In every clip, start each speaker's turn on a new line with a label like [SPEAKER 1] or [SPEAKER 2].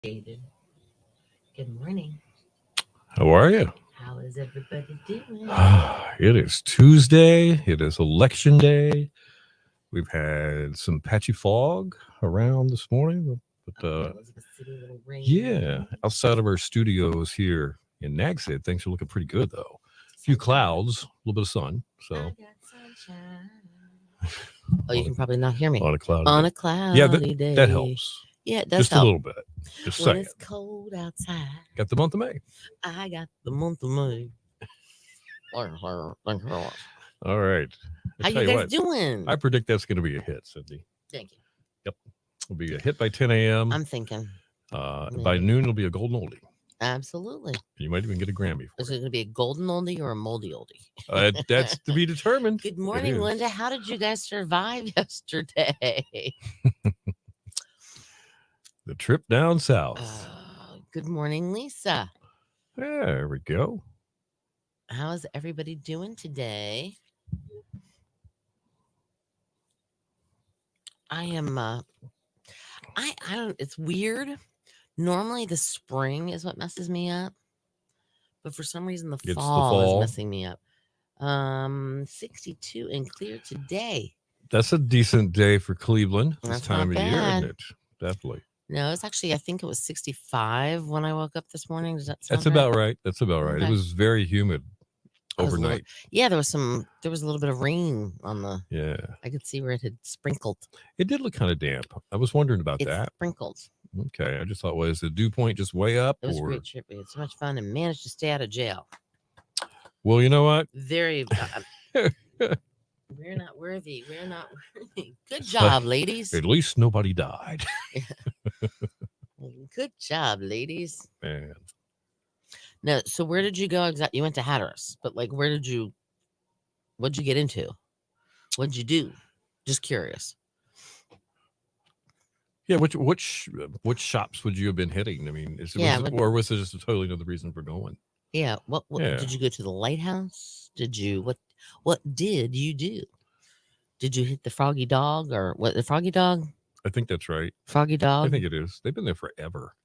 [SPEAKER 1] David. Good morning.
[SPEAKER 2] How are you?
[SPEAKER 1] How is everybody doing?
[SPEAKER 2] It is Tuesday. It is election day. We've had some patchy fog around this morning, but
[SPEAKER 1] Elizabeth City, a little
[SPEAKER 2] yeah,
[SPEAKER 1] rain.
[SPEAKER 2] outside of our studios here in Nags Head, things are looking pretty good though. A few
[SPEAKER 1] Sunshine.
[SPEAKER 2] clouds, a little bit of sun,
[SPEAKER 1] I
[SPEAKER 2] so
[SPEAKER 1] got sunshine. Oh, you
[SPEAKER 2] on
[SPEAKER 1] can probably not hear me.
[SPEAKER 2] on a cloudy
[SPEAKER 1] On
[SPEAKER 2] day.
[SPEAKER 1] a
[SPEAKER 2] Yeah,
[SPEAKER 1] cloudy
[SPEAKER 2] that
[SPEAKER 1] day.
[SPEAKER 2] helps
[SPEAKER 1] Yeah, it does
[SPEAKER 2] just a
[SPEAKER 1] help
[SPEAKER 2] little bit. Just
[SPEAKER 1] when
[SPEAKER 2] saying.
[SPEAKER 1] it's cold outside.
[SPEAKER 2] Got the month of May.
[SPEAKER 1] I got the month of May. Thank you very much.
[SPEAKER 2] All right. I
[SPEAKER 1] How
[SPEAKER 2] tell
[SPEAKER 1] you
[SPEAKER 2] you
[SPEAKER 1] guys
[SPEAKER 2] what,
[SPEAKER 1] doing?
[SPEAKER 2] I predict that's going to be a hit, Cindy.
[SPEAKER 1] Thank you.
[SPEAKER 2] Yep, it'll be a hit by 10 a.m.
[SPEAKER 1] I'm thinking
[SPEAKER 2] By
[SPEAKER 1] maybe.
[SPEAKER 2] noon, it'll be a golden oldie.
[SPEAKER 1] Absolutely.
[SPEAKER 2] You might even get a Grammy
[SPEAKER 1] Is
[SPEAKER 2] for
[SPEAKER 1] it
[SPEAKER 2] it.
[SPEAKER 1] going to be a golden oldie or a moldy
[SPEAKER 2] That's
[SPEAKER 1] oldie?
[SPEAKER 2] to be determined.
[SPEAKER 1] Good
[SPEAKER 2] It
[SPEAKER 1] morning,
[SPEAKER 2] is.
[SPEAKER 1] Linda. How did you guys survive yesterday?
[SPEAKER 2] The trip down south.
[SPEAKER 1] Good morning, Lisa.
[SPEAKER 2] There we go.
[SPEAKER 1] How is everybody doing today? I am I don't it's weird. Normally the spring is what messes me up, but for some reason the
[SPEAKER 2] It's the
[SPEAKER 1] fall is
[SPEAKER 2] fall.
[SPEAKER 1] messing me up. 62 and clear today.
[SPEAKER 2] That's a decent day for Cleveland this
[SPEAKER 1] That's
[SPEAKER 2] time
[SPEAKER 1] not
[SPEAKER 2] of year, isn't
[SPEAKER 1] bad.
[SPEAKER 2] it? Definitely.
[SPEAKER 1] No, it's actually I think it was 65 when I woke up this morning. Does that
[SPEAKER 2] That's
[SPEAKER 1] sound right?
[SPEAKER 2] about right. That's about right. It
[SPEAKER 1] Okay.
[SPEAKER 2] was very humid
[SPEAKER 1] I was a little
[SPEAKER 2] overnight.
[SPEAKER 1] yeah, there was a little bit of rain on the
[SPEAKER 2] Yeah.
[SPEAKER 1] I could see where it had sprinkled.
[SPEAKER 2] It did look kind of damp. I was wondering about
[SPEAKER 1] It
[SPEAKER 2] that.
[SPEAKER 1] sprinkled.
[SPEAKER 2] Okay. I just thought, was the dew point just way up
[SPEAKER 1] It was a
[SPEAKER 2] or?
[SPEAKER 1] great trip. We had so much fun and managed to stay out of jail.
[SPEAKER 2] Well, you know what?
[SPEAKER 1] Very. We're not worthy. We're not worthy. Good
[SPEAKER 2] It's like,
[SPEAKER 1] job, ladies.
[SPEAKER 2] at least nobody died.
[SPEAKER 1] Good job, ladies.
[SPEAKER 2] Man.
[SPEAKER 1] No, so where did you go exactly? You went to Hatteras, but like, what'd you get into? What'd you do? Just curious.
[SPEAKER 2] Yeah, which shops would you have been hitting? I mean,
[SPEAKER 1] Yeah,
[SPEAKER 2] or was it just a totally another reason for going?
[SPEAKER 1] yeah. What
[SPEAKER 2] Yeah,
[SPEAKER 1] did you go to the lighthouse? Did you what did you do? Did you hit the Froggy Dog or what? The Froggy Dog?
[SPEAKER 2] I think that's right.
[SPEAKER 1] Froggy
[SPEAKER 2] I
[SPEAKER 1] Dog?
[SPEAKER 2] think it is. They've been there forever.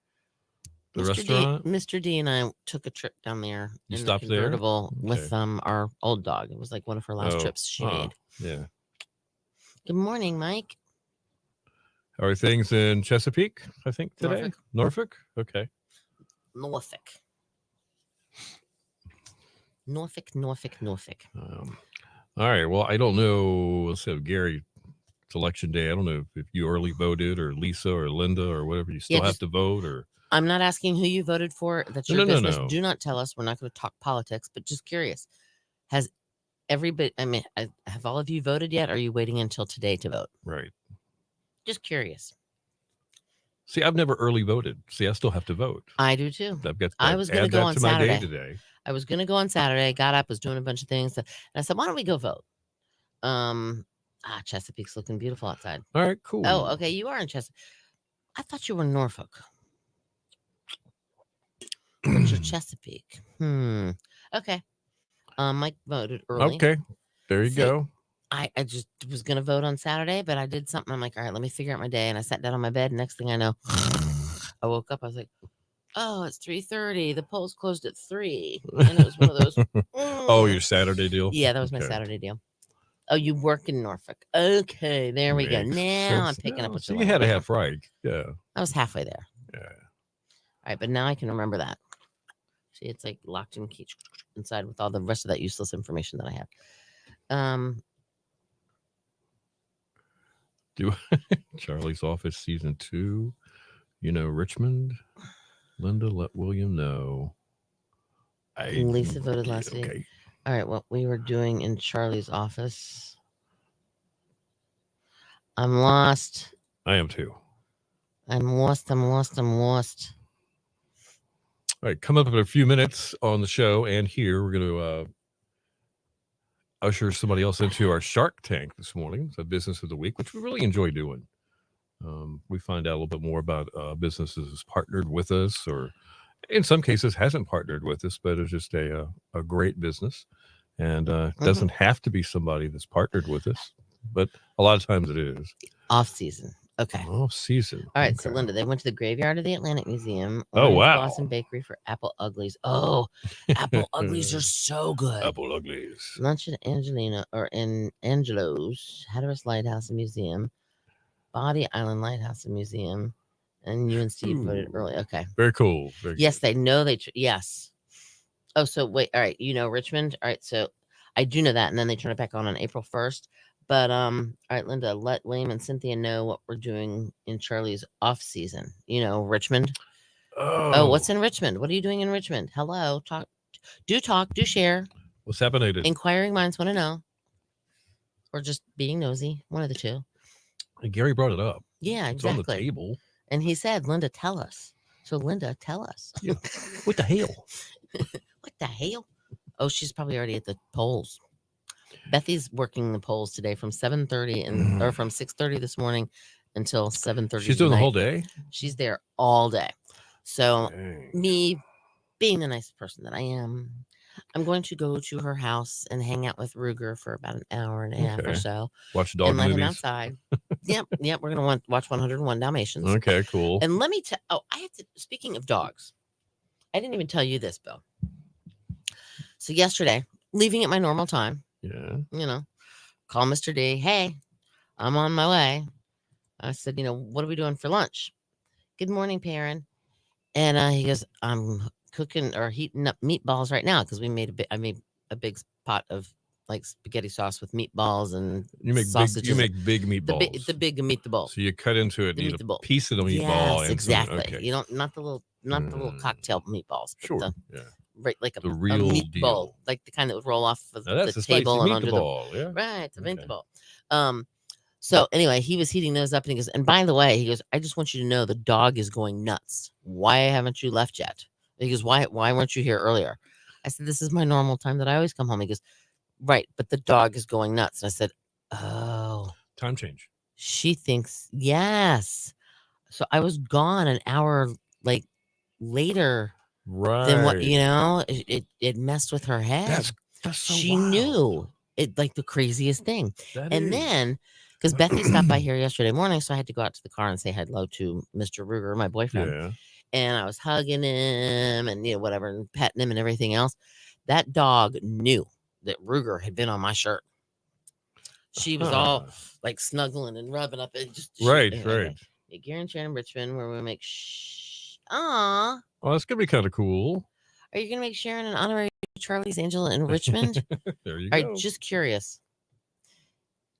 [SPEAKER 2] The restaurant.
[SPEAKER 1] Mr. D and I took a trip down there
[SPEAKER 2] You
[SPEAKER 1] in the
[SPEAKER 2] stopped there.
[SPEAKER 1] convertible with
[SPEAKER 2] Okay.
[SPEAKER 1] our old dog. It was like one of her last
[SPEAKER 2] Oh,
[SPEAKER 1] trips she made.
[SPEAKER 2] yeah.
[SPEAKER 1] Good morning, Mike.
[SPEAKER 2] How are things in Chesapeake? I think today. Norfolk. Okay.
[SPEAKER 1] Norfolk. Norfolk.
[SPEAKER 2] All right. Well, I don't know. Let's say Gary. It's election day. I don't know if you early voted or Lisa or Linda or whatever. You still have to vote or.
[SPEAKER 1] I'm not asking who you voted for. That's your business. Do not tell us. We're not going to talk politics, but just curious. Has everybody, have all of you voted yet? Or are you waiting until today to vote?
[SPEAKER 2] Right.
[SPEAKER 1] Just curious.
[SPEAKER 2] See, I've never early voted. See, I still have to vote.
[SPEAKER 1] I do too.
[SPEAKER 2] I've got.
[SPEAKER 1] I was going to go on
[SPEAKER 2] to
[SPEAKER 1] Saturday.
[SPEAKER 2] my day today.
[SPEAKER 1] I was going to go on Saturday. Got up, was doing a bunch of things, and I said, "Why don't we go vote?" Chesapeake's looking beautiful outside.
[SPEAKER 2] All right, cool.
[SPEAKER 1] Oh, okay, you are in Chesapeake. I thought you were in Norfolk. But you're Chesapeake. Okay. Mike voted early.
[SPEAKER 2] Okay, there you go.
[SPEAKER 1] I just was gonna vote on Saturday, but I did something. I'm like, all right, let me figure out my day, and I sat down on my bed. And next thing I know, I woke up. I was like, oh, it's 3:30. The polls closed at 3, and it was one of those.
[SPEAKER 2] Oh, your Saturday deal?
[SPEAKER 1] Yeah, that was my Saturday deal. Oh, you work in Norfolk. Okay, there we go. Now I'm picking up what
[SPEAKER 2] so
[SPEAKER 1] you're
[SPEAKER 2] you had a half right. Yeah,
[SPEAKER 1] I was halfway there.
[SPEAKER 2] Yeah.
[SPEAKER 1] All right, but now I can remember that. See, it's like locked in key inside with all the rest of that useless information that I have.
[SPEAKER 2] Do Charlie's Office season 2? You know Richmond. Linda, let William know.
[SPEAKER 1] Lisa voted last week. All right, what we were doing in Charlie's Office. I'm lost.
[SPEAKER 2] I am too.
[SPEAKER 1] I'm lost.
[SPEAKER 2] All right, come up in a few minutes on the show, and here we're going to usher somebody else into our Shark Tank this morning. It's a business of the week, which we really enjoy doing. We find out a little bit more about businesses partnered with us, or in some cases hasn't partnered with us, but is just a great business, and doesn't have to be somebody that's partnered with us, but a lot of times it is.
[SPEAKER 1] Off season. Okay.
[SPEAKER 2] Off season.
[SPEAKER 1] All right. So,
[SPEAKER 2] Okay.
[SPEAKER 1] Linda, they went to the graveyard of the Atlantic Museum.
[SPEAKER 2] Oh,
[SPEAKER 1] Orange
[SPEAKER 2] wow.
[SPEAKER 1] Blossom Bakery for apple uglies. Oh, apple uglies are so good.
[SPEAKER 2] Apple uglies.
[SPEAKER 1] Lunch at Angelina or in Angelo's, Hatteras Lighthouse and Museum, Body Island Lighthouse and Museum, and you and Steve voted
[SPEAKER 2] Ooh.
[SPEAKER 1] early. Okay.
[SPEAKER 2] Very cool. Very
[SPEAKER 1] Yes,
[SPEAKER 2] good.
[SPEAKER 1] they know yes. Oh, so wait. All right. You know Richmond. All right. So I do know that, and then they turn it back on April 1st. But all right, Linda, let Liam and Cynthia know what we're doing in Charlie's off season. You know, Richmond. Oh, what's in Richmond? What are you doing in Richmond? Hello, talk, do share.
[SPEAKER 2] What's happening?
[SPEAKER 1] Inquiring minds want to know, or just being nosy. One of the two.
[SPEAKER 2] Gary brought it up.
[SPEAKER 1] Yeah,
[SPEAKER 2] It's on the
[SPEAKER 1] exactly.
[SPEAKER 2] table.
[SPEAKER 1] And he said, "Linda, tell us." So, Linda, tell us.
[SPEAKER 2] Yeah. What the hell?
[SPEAKER 1] What the hell? Oh, she's probably already at the polls. Bethy's working the polls today from 7:30 and or from 6:30 this morning until 7:30.
[SPEAKER 2] She's doing the whole day.
[SPEAKER 1] She's there all day. So
[SPEAKER 2] Dang.
[SPEAKER 1] me being the nice person that I am, I'm going to go to her house and hang out with Ruger for about an hour and a half or
[SPEAKER 2] Okay.
[SPEAKER 1] so
[SPEAKER 2] Watch dog
[SPEAKER 1] and let him
[SPEAKER 2] movies.
[SPEAKER 1] outside. Yep. We're going to watch 101 Dalmatians.
[SPEAKER 2] Okay, cool.
[SPEAKER 1] And let me tell. Oh, I have to. Speaking of dogs, I didn't even tell you this, Bill. So yesterday, leaving at my normal time,
[SPEAKER 2] Yeah.
[SPEAKER 1] you know, call Mr. D. Hey, I'm on my way. I said, what are we doing for lunch? Good morning, Perrin. And he goes, I'm cooking or heating up meatballs right now because I made a big pot of like spaghetti sauce with meatballs and
[SPEAKER 2] You make
[SPEAKER 1] sausages.
[SPEAKER 2] big. You make big meatballs.
[SPEAKER 1] The big meatball.
[SPEAKER 2] So you cut into it.
[SPEAKER 1] The
[SPEAKER 2] You eat a
[SPEAKER 1] meatball.
[SPEAKER 2] piece of the meatball.
[SPEAKER 1] Yes,
[SPEAKER 2] and
[SPEAKER 1] exactly.
[SPEAKER 2] Okay.
[SPEAKER 1] You don't not the little cocktail meatballs. But
[SPEAKER 2] Sure. Yeah.
[SPEAKER 1] Right, like
[SPEAKER 2] The
[SPEAKER 1] a
[SPEAKER 2] real
[SPEAKER 1] meatball,
[SPEAKER 2] deal.
[SPEAKER 1] like the kind that would roll off of
[SPEAKER 2] Now that's
[SPEAKER 1] the
[SPEAKER 2] a spicy
[SPEAKER 1] table and under the
[SPEAKER 2] meatball. Yeah.
[SPEAKER 1] right, the
[SPEAKER 2] Okay.
[SPEAKER 1] meatball. So anyway, he was heating those up and he goes, and by the way, he goes, I just want you to know the dog is going nuts. Why haven't you left yet? He goes, why weren't you here earlier? I said, this is my normal time that I always come home. He goes, right, but the dog is going nuts. And I said, oh,
[SPEAKER 2] Time change.
[SPEAKER 1] she thinks yes. So I was gone an hour like later
[SPEAKER 2] Right.
[SPEAKER 1] than what it messed with her head.
[SPEAKER 2] That's so
[SPEAKER 1] She
[SPEAKER 2] wild.
[SPEAKER 1] knew it like the craziest thing.
[SPEAKER 2] That
[SPEAKER 1] And
[SPEAKER 2] is.
[SPEAKER 1] then because Bethany stopped by here yesterday morning, so I had to go out to the car and say hello to Mr. Ruger, my boyfriend.
[SPEAKER 2] Yeah.
[SPEAKER 1] And I was hugging him and whatever and petting him and everything else. That dog knew that Ruger had been on my shirt. She was all like snuggling and rubbing up and just
[SPEAKER 2] Right.
[SPEAKER 1] Gary and Sharon Richmond, where we make aw.
[SPEAKER 2] Oh, that's gonna be kind of cool.
[SPEAKER 1] Are you gonna make Sharon an honorary Charlie's Angel in Richmond?
[SPEAKER 2] There you
[SPEAKER 1] All
[SPEAKER 2] go.
[SPEAKER 1] right, just curious.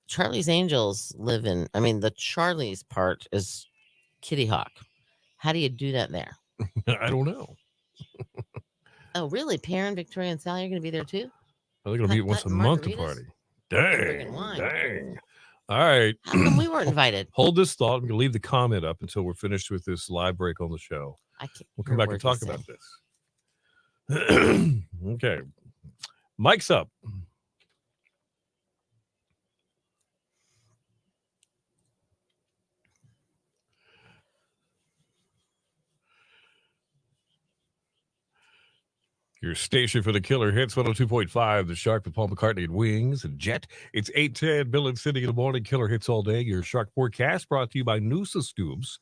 [SPEAKER 1] Charlie's Angels live in, the Charlie's part is Kitty Hawk. How do you do that there?
[SPEAKER 2] I don't know.
[SPEAKER 1] Oh, really? Perrin, Victoria, and Sally are going to be there too?
[SPEAKER 2] They're gonna meet once a month to party. Dang. All right.
[SPEAKER 1] How come we weren't invited?
[SPEAKER 2] Hold this thought. I'm gonna leave the comment up until we're finished with this live break on the show. We'll come back and talk about this. Okay. Mike's up. Your station for the killer hits 102.5, The Shark with Paul McCartney and Wings and Jet. It's 8:10, Bill and Cindy in the morning. Killer hits all day. Your Shark forecast brought to you by Noosa Stoops,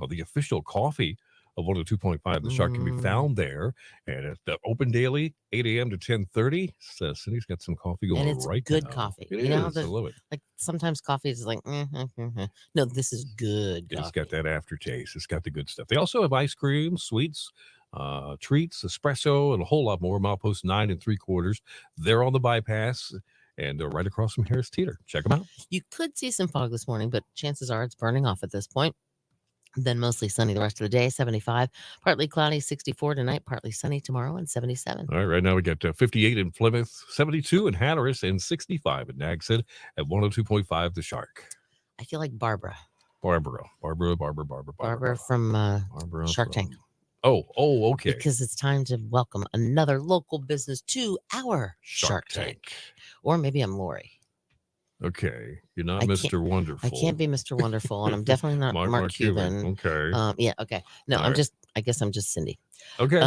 [SPEAKER 2] the official coffee of 102.5. The Shark can be found there. And it's open daily, 8 a.m. to 10:30. So Cindy's got some coffee going
[SPEAKER 1] and it's
[SPEAKER 2] right
[SPEAKER 1] good
[SPEAKER 2] now.
[SPEAKER 1] coffee.
[SPEAKER 2] It
[SPEAKER 1] you know,
[SPEAKER 2] is. I love it.
[SPEAKER 1] Like sometimes coffee is like, no, this is good.
[SPEAKER 2] It's got that aftertaste. It's got the good stuff. They also have ice cream, sweets, treats, espresso, and a whole lot more. Milepost 9 3/4. They're on the bypass and they're right across from Harris Teeter. Check them out.
[SPEAKER 1] You could see some fog this morning, but chances are it's burning off at this point. Then mostly sunny the rest of the day, 75. Partly cloudy, 64 tonight. Partly sunny tomorrow, and 77.
[SPEAKER 2] All right now we got 58 in Plymouth, 72 in Hatteras, and 65 in Nagshead at 102.5 The Shark.
[SPEAKER 1] I feel like Barbara from Shark Tank.
[SPEAKER 2] Oh, okay.
[SPEAKER 1] Because it's time to welcome another local business to our Shark Tank. Or maybe I'm Lori.
[SPEAKER 2] Okay. You're not Mr. Wonderful.
[SPEAKER 1] I can't be Mr. Wonderful, and I'm definitely not Mark Cuban.
[SPEAKER 2] Okay.
[SPEAKER 1] Yeah, okay. No, I guess I'm just Cindy.
[SPEAKER 2] Okay.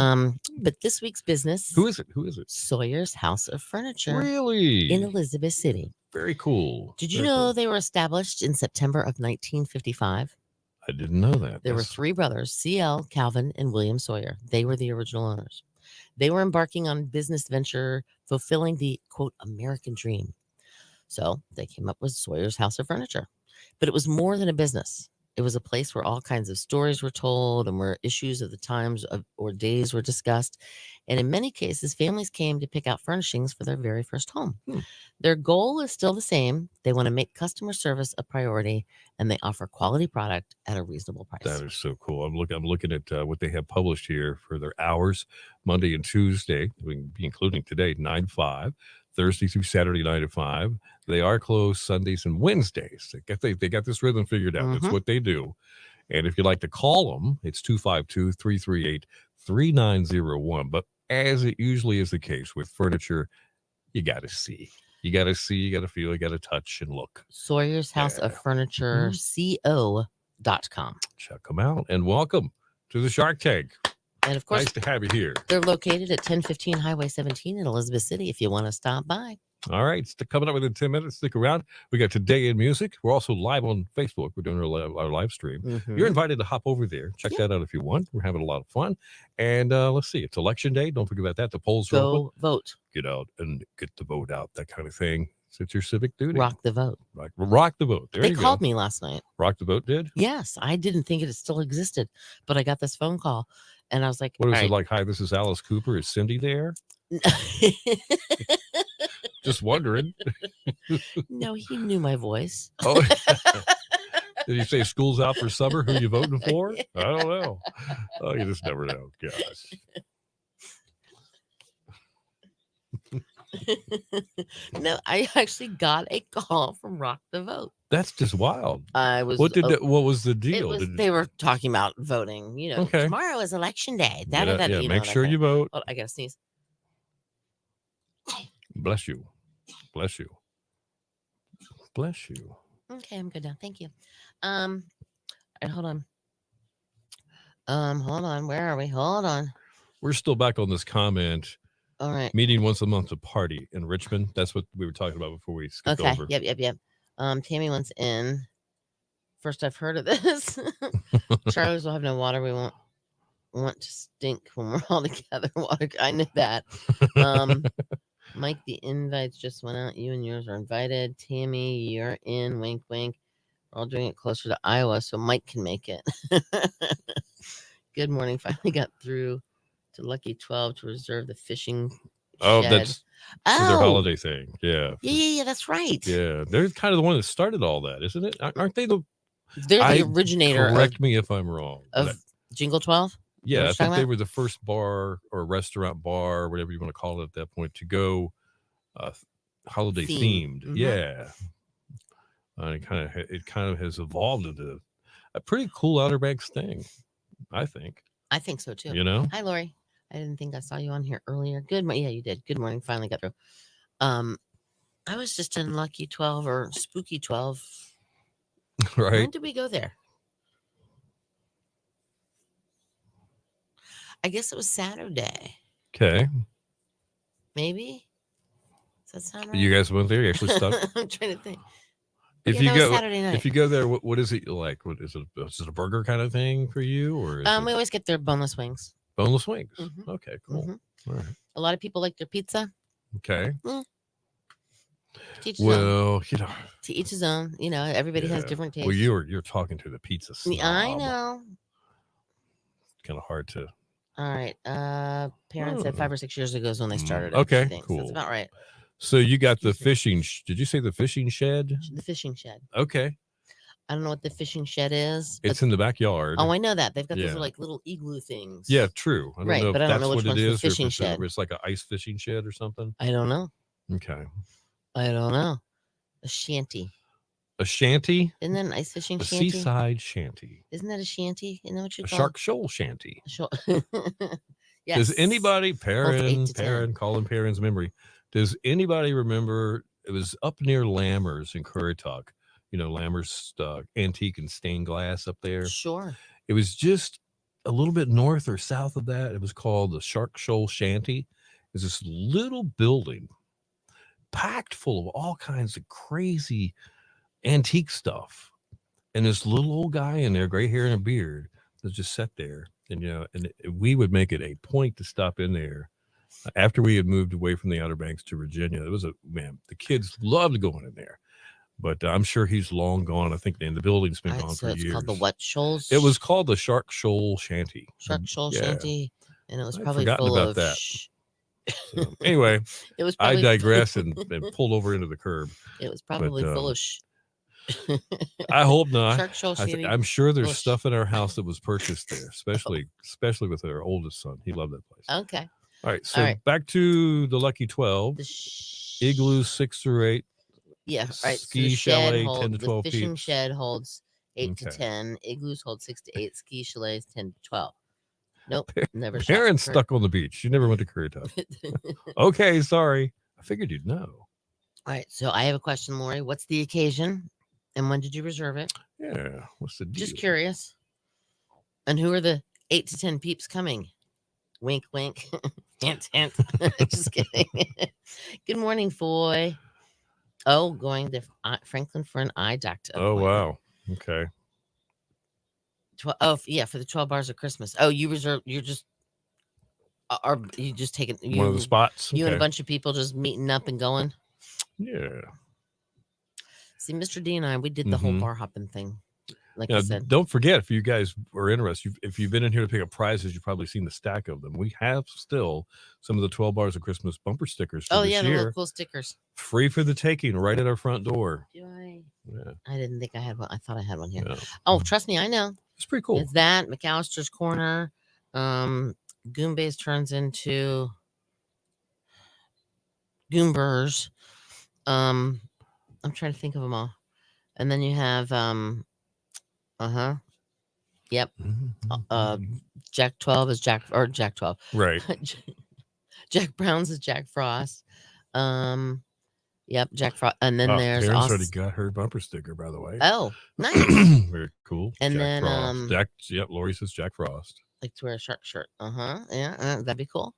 [SPEAKER 1] But this week's business.
[SPEAKER 2] Who is it?
[SPEAKER 1] Sawyer's House of Furniture.
[SPEAKER 2] Really?
[SPEAKER 1] In Elizabeth City.
[SPEAKER 2] Very cool.
[SPEAKER 1] Did you know they were established in September of 1955?
[SPEAKER 2] I didn't know that.
[SPEAKER 1] There were
[SPEAKER 2] That's-
[SPEAKER 1] 3 brothers, C.L., Calvin, and William Sawyer. They were the original owners. They were embarking on business venture, fulfilling the quote American dream. So they came up with Sawyer's House of Furniture. But it was more than a business. It was a place where all kinds of stories were told and where issues of the times or days were discussed. And in many cases, families came to pick out furnishings for their very first home.
[SPEAKER 2] Hmm.
[SPEAKER 1] Their goal is still the same. They want to make customer service a priority, and they offer quality product at a reasonable price.
[SPEAKER 2] That is so cool. I'm looking at what they have published here for their hours, Monday and Tuesday, including today, 9 to 5, Thursday through Saturday, 9 to 5. They are closed Sundays and Wednesdays. They got this rhythm figured out. That's
[SPEAKER 1] Mhm.
[SPEAKER 2] what they do. And if you'd like to call them, it's 252-338-3901. But as it usually is the case with furniture, you got to see. You got to see, you got to feel, you got to touch and look.
[SPEAKER 1] Sawyer's House of
[SPEAKER 2] Yeah.
[SPEAKER 1] Furniture, co.com.
[SPEAKER 2] Check them out and welcome to the Shark Tank.
[SPEAKER 1] And of course,
[SPEAKER 2] Nice to have you here.
[SPEAKER 1] they're located at 1015 Highway 17 in Elizabeth City if you want to stop by.
[SPEAKER 2] All right, coming up within 10 minutes. Stick around. We got Today in Music. We're also live on Facebook. We're doing our live stream.
[SPEAKER 1] Mhm.
[SPEAKER 2] You're invited to hop over there. Check that out if you want. We're having a lot of fun. And let's see, it's election day. Don't forget about that. The polls are open.
[SPEAKER 1] Go vote.
[SPEAKER 2] Get out and get the vote out, that kind of thing. It's your civic duty.
[SPEAKER 1] Rock the vote.
[SPEAKER 2] Rock the vote. There
[SPEAKER 1] They
[SPEAKER 2] you
[SPEAKER 1] called
[SPEAKER 2] go.
[SPEAKER 1] me last night.
[SPEAKER 2] Rock the vote did?
[SPEAKER 1] Yes, I didn't think it still existed, but I got this phone call and I was like,
[SPEAKER 2] What was
[SPEAKER 1] "All
[SPEAKER 2] it
[SPEAKER 1] right."
[SPEAKER 2] like? Hi, this is Alice Cooper. Is Cindy there? Just wondering.
[SPEAKER 1] No, he knew my voice.
[SPEAKER 2] Oh, did you say school's out for summer? Who you voting for? I don't know. Oh, you just never know. Gosh.
[SPEAKER 1] No, I actually got a call from Rock the Vote.
[SPEAKER 2] That's just wild.
[SPEAKER 1] I was
[SPEAKER 2] What was the
[SPEAKER 1] it
[SPEAKER 2] deal?
[SPEAKER 1] was, they were talking about voting. You know,
[SPEAKER 2] Okay.
[SPEAKER 1] tomorrow is election day.
[SPEAKER 2] Yeah,
[SPEAKER 1] You know,
[SPEAKER 2] make
[SPEAKER 1] that
[SPEAKER 2] sure
[SPEAKER 1] kind
[SPEAKER 2] you
[SPEAKER 1] of-
[SPEAKER 2] vote.
[SPEAKER 1] Hold on, I gotta sneeze.
[SPEAKER 2] Bless you. Bless you. Bless you.
[SPEAKER 1] Okay, I'm good now. Thank you. All right, hold on. Hold on. Where are we? Hold on.
[SPEAKER 2] We're still back on this comment.
[SPEAKER 1] All right.
[SPEAKER 2] Meeting once a month to party in Richmond. That's what we were talking about before we skipped
[SPEAKER 1] Okay.
[SPEAKER 2] over.
[SPEAKER 1] Yep. Tammy wants in. First I've heard of this. Charlie's will have no water. We won't want to stink when we're all together. Water. I knew that. Mike, the invites just went out. You and yours are invited. Tammy, you're in. Wink, wink. We're all doing it closer to Iowa, so Mike can make it. Good morning. Finally got through to Lucky 12 to reserve the fishing
[SPEAKER 2] Oh,
[SPEAKER 1] shed.
[SPEAKER 2] that's for their holiday thing. Yeah.
[SPEAKER 1] Yeah, that's right.
[SPEAKER 2] Yeah. They're kind of the one that started all that, isn't it? Aren't they the
[SPEAKER 1] They're the originator
[SPEAKER 2] correct me if I'm wrong.
[SPEAKER 1] of Jingle 12.
[SPEAKER 2] Yeah, I
[SPEAKER 1] what you're
[SPEAKER 2] think
[SPEAKER 1] talking
[SPEAKER 2] they
[SPEAKER 1] about?
[SPEAKER 2] were the first bar or restaurant bar, whatever you want to call it at that point, to go holiday themed.
[SPEAKER 1] Mhm.
[SPEAKER 2] Yeah, it kind of has evolved into a pretty cool Outer Banks thing. I think.
[SPEAKER 1] I think so too.
[SPEAKER 2] You know.
[SPEAKER 1] Hi, Lori. I didn't think I saw you on here earlier. Good morning. Yeah, you did. Good morning. Finally got through. I was just in Lucky 12 or Spooky 12.
[SPEAKER 2] Right.
[SPEAKER 1] When did we go there? I guess it was Saturday.
[SPEAKER 2] Okay.
[SPEAKER 1] Maybe. Does that sound right?
[SPEAKER 2] You guys went there. You actually stuck.
[SPEAKER 1] I'm trying to think.
[SPEAKER 2] If
[SPEAKER 1] Yeah,
[SPEAKER 2] you
[SPEAKER 1] that was
[SPEAKER 2] go,
[SPEAKER 1] Saturday night.
[SPEAKER 2] if you go there, what is it like? What is it? Is it a burger kind of thing for you, or is
[SPEAKER 1] We
[SPEAKER 2] it
[SPEAKER 1] always get their boneless wings.
[SPEAKER 2] boneless wings?
[SPEAKER 1] Mhm.
[SPEAKER 2] Okay, cool.
[SPEAKER 1] Mhm.
[SPEAKER 2] All right.
[SPEAKER 1] A lot of people like their pizza.
[SPEAKER 2] Okay.
[SPEAKER 1] To each his own.
[SPEAKER 2] Well, you know.
[SPEAKER 1] To each his own. You know, everybody has
[SPEAKER 2] Yeah.
[SPEAKER 1] different tastes.
[SPEAKER 2] Well, you're talking to the pizza snob.
[SPEAKER 1] I know.
[SPEAKER 2] Kind of hard to.
[SPEAKER 1] All right. Parents said 5 or 6 years ago is when they started.
[SPEAKER 2] Okay,
[SPEAKER 1] I think. So
[SPEAKER 2] cool.
[SPEAKER 1] that's about right.
[SPEAKER 2] So you got the
[SPEAKER 1] Excuse me.
[SPEAKER 2] fishing. Did you say the fishing shed?
[SPEAKER 1] The fishing shed.
[SPEAKER 2] Okay,
[SPEAKER 1] I don't know what the fishing shed is.
[SPEAKER 2] it's
[SPEAKER 1] but-
[SPEAKER 2] in the backyard.
[SPEAKER 1] oh, I know that. They've got
[SPEAKER 2] Yeah.
[SPEAKER 1] those like little igloo things.
[SPEAKER 2] Yeah, true. I don't
[SPEAKER 1] Right,
[SPEAKER 2] know
[SPEAKER 1] but
[SPEAKER 2] if
[SPEAKER 1] I don't
[SPEAKER 2] that's
[SPEAKER 1] know which
[SPEAKER 2] what it
[SPEAKER 1] one's the
[SPEAKER 2] is, or if
[SPEAKER 1] fishing
[SPEAKER 2] it's,
[SPEAKER 1] shed.
[SPEAKER 2] it's like an ice fishing shed or something.
[SPEAKER 1] I don't know.
[SPEAKER 2] Okay,
[SPEAKER 1] I don't know. A shanty.
[SPEAKER 2] a shanty,
[SPEAKER 1] Isn't that an ice fishing
[SPEAKER 2] a
[SPEAKER 1] shanty?
[SPEAKER 2] seaside shanty,
[SPEAKER 1] Isn't that a shanty? Isn't that what you
[SPEAKER 2] a
[SPEAKER 1] call
[SPEAKER 2] shark shoal shanty.
[SPEAKER 1] Yes.
[SPEAKER 2] Does anybody,
[SPEAKER 1] 8
[SPEAKER 2] Perrin,
[SPEAKER 1] to 10.
[SPEAKER 2] Perrin, calling Perrin's memory? Does anybody remember? It was up near Lammers in Currituck. You know, Lammers antique and stained glass up there.
[SPEAKER 1] Sure.
[SPEAKER 2] It was just a little bit north or south of that. It was called the Shark Shoal Shanty. It's this little building packed full of all kinds of crazy antique stuff. and this little old guy in there, gray hair and a beard, that just sat there. And we would make it a point to stop in there after we had moved away from the Outer Banks to Virginia. It was the kids loved going in there. But I'm sure he's long gone. I think the building's been gone
[SPEAKER 1] so
[SPEAKER 2] for
[SPEAKER 1] it's
[SPEAKER 2] years.
[SPEAKER 1] called the what Shoals?
[SPEAKER 2] It was called the Shark Shoal Shanty.
[SPEAKER 1] Shark Shoal Shanty, and it was
[SPEAKER 2] I'd
[SPEAKER 1] probably
[SPEAKER 2] forgotten
[SPEAKER 1] full
[SPEAKER 2] about
[SPEAKER 1] of.
[SPEAKER 2] that. So, anyway,
[SPEAKER 1] it was.
[SPEAKER 2] I
[SPEAKER 1] Probably
[SPEAKER 2] digress and pulled over into the curb.
[SPEAKER 1] It was probably full of.
[SPEAKER 2] I hope not.
[SPEAKER 1] Shark Shoal Shanty.
[SPEAKER 2] I'm sure there's stuff in our house that was purchased there, especially with our oldest son. He loved that place.
[SPEAKER 1] Okay.
[SPEAKER 2] All right. So back to the Lucky 12. Igloo 6 through 8.
[SPEAKER 1] Yeah, right.
[SPEAKER 2] Ski chalet 10 to 12
[SPEAKER 1] The fishing
[SPEAKER 2] peeps.
[SPEAKER 1] shed holds 8 to 10. Igloos hold 6 to 8. Ski chalets 10 to 12. Nope, never.
[SPEAKER 2] Parents stuck on the beach. You never went to Currituck. Okay, sorry. I figured you'd know.
[SPEAKER 1] All right, so I have a question, Lori. What's the occasion, and when did you reserve it?
[SPEAKER 2] Yeah, what's the deal?
[SPEAKER 1] Just curious. And who are the 8 to 10 peeps coming? Wink, wink. Hint, hint. Just kidding. Good morning, Foy. Oh, going to Franklin for an eye doctor.
[SPEAKER 2] Oh, wow. Okay.
[SPEAKER 1] For the 12 bars of Christmas. Oh, you reserve. You're just. Are you just taking
[SPEAKER 2] one of the spots?
[SPEAKER 1] You and a bunch of people just meeting up and going.
[SPEAKER 2] Yeah.
[SPEAKER 1] See, Mr. D and I, we did the whole bar hopping thing. Like I said,
[SPEAKER 2] don't forget, if you guys are interested, if you've been in here to pick up prizes, you've probably seen the stack of them. We have still some of the 12 bars of Christmas bumper stickers. For this year.
[SPEAKER 1] the little cool stickers.
[SPEAKER 2] Free for the taking, right at our front door.
[SPEAKER 1] Do I?
[SPEAKER 2] Yeah.
[SPEAKER 1] I didn't think I had one. I thought I had one here.
[SPEAKER 2] Yeah.
[SPEAKER 1] Oh, trust me, I know.
[SPEAKER 2] It's pretty cool.
[SPEAKER 1] It's that McAllister's Corner. Goombase turns into Goombers. I'm trying to think of them all. And then you have Yep. Jack 12 is Jack 12.
[SPEAKER 2] Right.
[SPEAKER 1] Jack Brown's is Jack Frost. Yep, Jack Frost. And then there's
[SPEAKER 2] Terrence already got her bumper sticker, by the way.
[SPEAKER 1] Oh, nice.
[SPEAKER 2] Very cool.
[SPEAKER 1] And
[SPEAKER 2] Jack
[SPEAKER 1] then
[SPEAKER 2] Frost. Lori says Jack Frost.
[SPEAKER 1] Like to wear a shark shirt. Yeah, that'd be cool.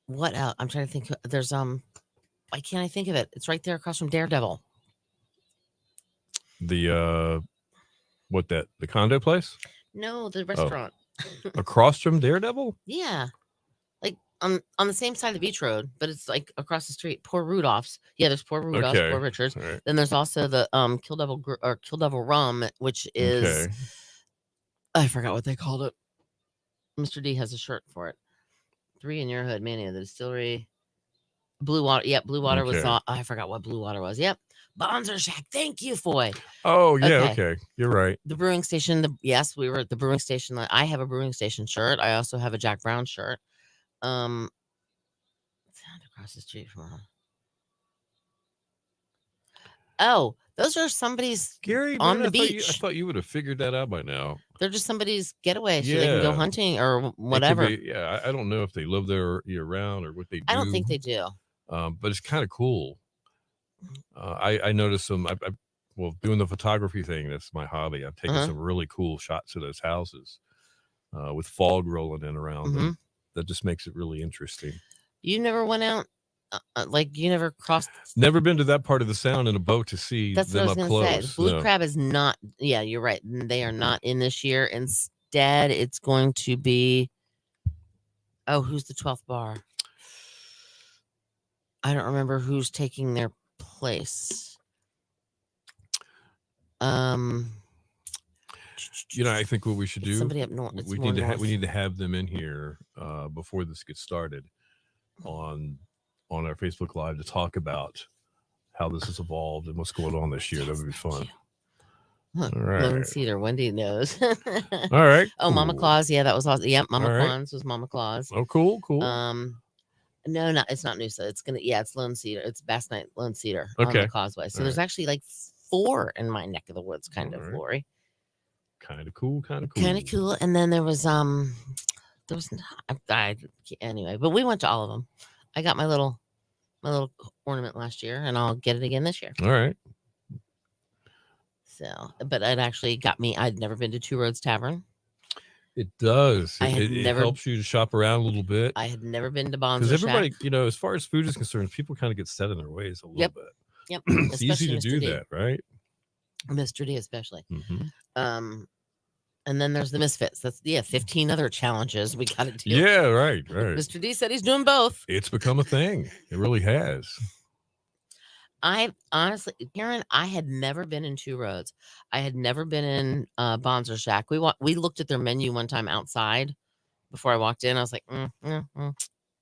[SPEAKER 1] What else? I'm trying to think. There's why can't I think of it? It's right there across from Daredevil.
[SPEAKER 2] The the condo place?
[SPEAKER 1] No, the restaurant.
[SPEAKER 2] Across from Daredevil?
[SPEAKER 1] Yeah. Like on the same side of the beach road, but it's like across the street. Poor Rudolph's. Yeah, there's Poor Rudolph's, Poor Richards. Right. Then there's also the Kill Devil Rum, which is I forgot what they called it. Mr. D has a shirt for it. 3 in Your Hood, Mania, the distillery. Blue Water. Yep, Blue Water was I forgot what Blue Water was. Yep. Bonzer Shack. Thank you, Foy.
[SPEAKER 2] Oh, yeah, okay. You're right.
[SPEAKER 1] The brewing station. Yes, we were at the brewing station. I have a brewing station shirt. I also have a Jack Brown shirt. Across the street from Oh, those are somebody's
[SPEAKER 2] Gary
[SPEAKER 1] on the beach.
[SPEAKER 2] I thought you would have figured that out by now.
[SPEAKER 1] They're just somebody's getaway, so they can go hunting or whatever.
[SPEAKER 2] I don't know if they live there year round or what they do.
[SPEAKER 1] I don't think they do.
[SPEAKER 2] But it's kind of cool. I noticed some. Doing the photography thing, that's my hobby. I've taken some really cool shots of those houses with fog rolling in around them. That just makes it really interesting. You
[SPEAKER 1] never went out, you never crossed.
[SPEAKER 2] Never been to that part of the sound in a boat to see them up close.
[SPEAKER 1] Blue Crab is not. Yeah, you're right. They are not in this year. Instead, it's going to be. Oh, who's the 12th bar? I don't remember who's taking their place.
[SPEAKER 2] I think what we should do.
[SPEAKER 1] Somebody up north.
[SPEAKER 2] We need to have them in here before this gets started on our Facebook Live to talk about how this has evolved and what's going on this year. That would be fun.
[SPEAKER 1] All right. Lone Cedar. Wendy knows.
[SPEAKER 2] All right.
[SPEAKER 1] Oh, cool. Mama Claus. Yeah, that was awesome. Yep, Mama Claus was Mama Claus.
[SPEAKER 2] Oh, cool.
[SPEAKER 1] No, it's not Noosa. It's Lone Cedar. It's Bass Night Lone Cedar on the Causeway. So there's actually like 4 in my neck of the woods, kind of, Lori.
[SPEAKER 2] Kind of cool.
[SPEAKER 1] And then there was anyway, but we went to all of them. I got my little ornament last year, and I'll get it again this year.
[SPEAKER 2] All right.
[SPEAKER 1] So, but it actually got me. I'd never been to Two Roads Tavern.
[SPEAKER 2] It does. It helps you to shop around a little bit.
[SPEAKER 1] I had never been to Bonzo
[SPEAKER 2] Because everybody, as far as food is concerned, people kind of get set in their ways a little bit.
[SPEAKER 1] Yep.
[SPEAKER 2] It's easy to do that, right?
[SPEAKER 1] Mr. D especially.
[SPEAKER 2] Hmm.
[SPEAKER 1] And then there's the Misfits. That's 15 other challenges we got to do.
[SPEAKER 2] Yeah, right.
[SPEAKER 1] Mr. D said he's doing both.
[SPEAKER 2] It's become a thing. It really has.
[SPEAKER 1] I honestly, Karen, I had never been in Two Roads. I had never been in Bonzer Shack. We looked at their menu one time outside before I walked in. I was like,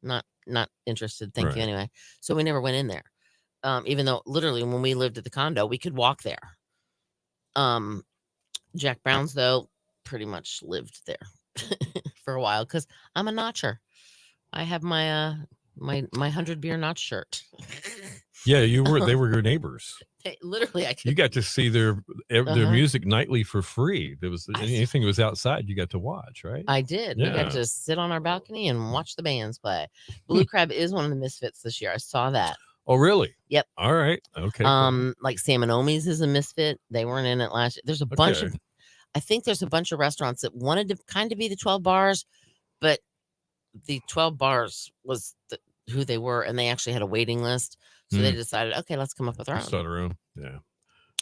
[SPEAKER 1] not interested. Thank you
[SPEAKER 2] Right.
[SPEAKER 1] anyway. So we never went in there. Even though literally when we lived at the condo, we could walk there. Jack Brown's though pretty much lived there for a while because I'm a notcher. I have my my 100 beer notch shirt.
[SPEAKER 2] Yeah, they were your neighbors.
[SPEAKER 1] Literally, I could.
[SPEAKER 2] You got to see their
[SPEAKER 1] Uh-huh.
[SPEAKER 2] music nightly for free. There was
[SPEAKER 1] I-
[SPEAKER 2] anything that was outside, you got to watch, right?
[SPEAKER 1] I did. We
[SPEAKER 2] Yeah.
[SPEAKER 1] got to sit on our balcony and watch the bands play. Blue Crab is one of the Misfits this year. I saw that.
[SPEAKER 2] Oh, really?
[SPEAKER 1] Yep.
[SPEAKER 2] All right. Okay. cool.
[SPEAKER 1] Like Sam and Omi's is a Misfit. They weren't in it last year. There's a bunch
[SPEAKER 2] Okay.
[SPEAKER 1] of, I think there's a bunch of restaurants that wanted to kind of be the 12 bars, but the 12 bars was who they were, and they actually had a waiting list. So they decided, okay, let's come up with our own.
[SPEAKER 2] Start our own. Yeah.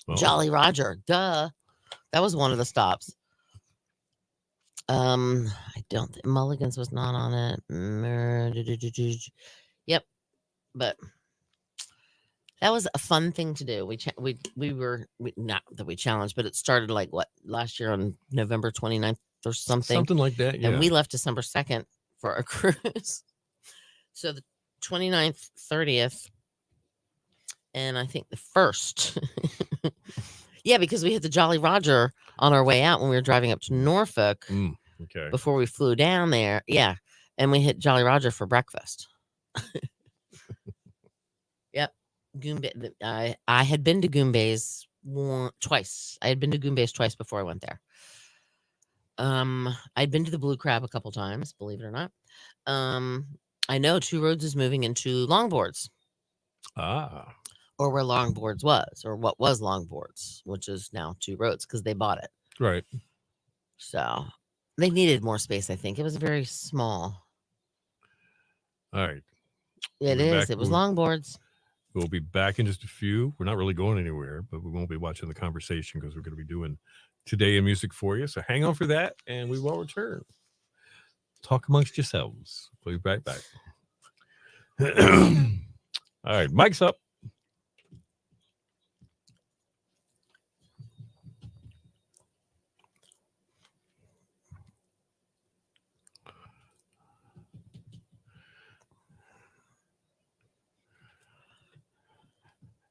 [SPEAKER 2] Well,
[SPEAKER 1] Jolly Roger, duh. That was one of the stops. I don't think Mulligan's was not on it. Yep, but that was a fun thing to do. We were not that we challenged, but it started like what last year on November 29th or something.
[SPEAKER 2] something like that. Yeah.
[SPEAKER 1] And we left December 2nd for our cruise. So the 29th, 30th, and I think the 1st. Yeah, because we hit the Jolly Roger on our way out when we were driving up to Norfolk
[SPEAKER 2] okay.
[SPEAKER 1] before we flew down there. Yeah. And we hit Jolly Roger for breakfast. Yep. Goombay. I had been to Goombay's twice. I had been to Goombay's twice before I went there. I'd been to the Blue Crab a couple times, believe it or not. I know Two Roads is moving into Longboards.
[SPEAKER 2] Ah.
[SPEAKER 1] Or where Longboards was, or what was Longboards, which is now Two Roads because they bought it.
[SPEAKER 2] Right.
[SPEAKER 1] So they needed more space, I think. It was very small.
[SPEAKER 2] All right.
[SPEAKER 1] It
[SPEAKER 2] We're
[SPEAKER 1] is.
[SPEAKER 2] back.
[SPEAKER 1] It was Longboards.
[SPEAKER 2] We'll be back in just a few. We're not really going anywhere, but we won't be watching the conversation because we're going to be doing Today in Music for you. So hang on for that, and we will return. Talk amongst yourselves. We'll be right back. All right, mic's up.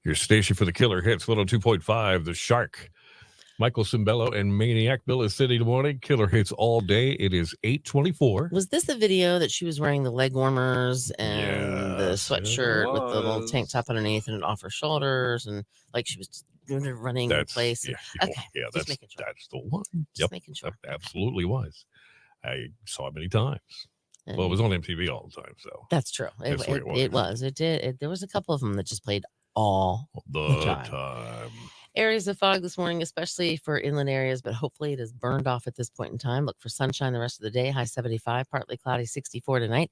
[SPEAKER 2] Your station for the killer hits 102.5, The Shark. Michael Cimbello and Maniac Bill is City morning. Killer hits all day. It is 8:24.
[SPEAKER 1] Was this the video that she was wearing the leg warmers and the
[SPEAKER 2] Yes,
[SPEAKER 1] sweatshirt
[SPEAKER 2] it
[SPEAKER 1] with the little
[SPEAKER 2] was.
[SPEAKER 1] tank top underneath and off her shoulders and like she was running in place?
[SPEAKER 2] Yeah,
[SPEAKER 1] Okay,
[SPEAKER 2] yeah,
[SPEAKER 1] just making sure.
[SPEAKER 2] that's the one.
[SPEAKER 1] Just making sure.
[SPEAKER 2] That absolutely was. I saw it many times. Well, it was on MTV all the time, so
[SPEAKER 1] That's true.
[SPEAKER 2] That's where it
[SPEAKER 1] It was. It did. There was a couple of them that just played all
[SPEAKER 2] the
[SPEAKER 1] time.
[SPEAKER 2] time.
[SPEAKER 1] Areas of fog this morning, especially for inland areas, but hopefully it is burned off at this point in time. Look for sunshine the rest of the day. High 75, partly cloudy, 64 tonight.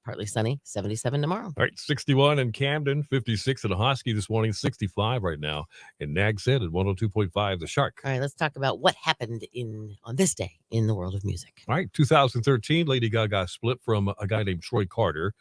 [SPEAKER 1] Partly sunny, 77 tomorrow.
[SPEAKER 2] All right, 61 in Camden, 56 in Ahoskie this morning, 65 right now in Nags Head at 102.5, The Shark.
[SPEAKER 1] All right, let's talk about what happened on this day in the world of music.
[SPEAKER 2] All right, 2013, Lady Gaga split from a guy named Troy Carter,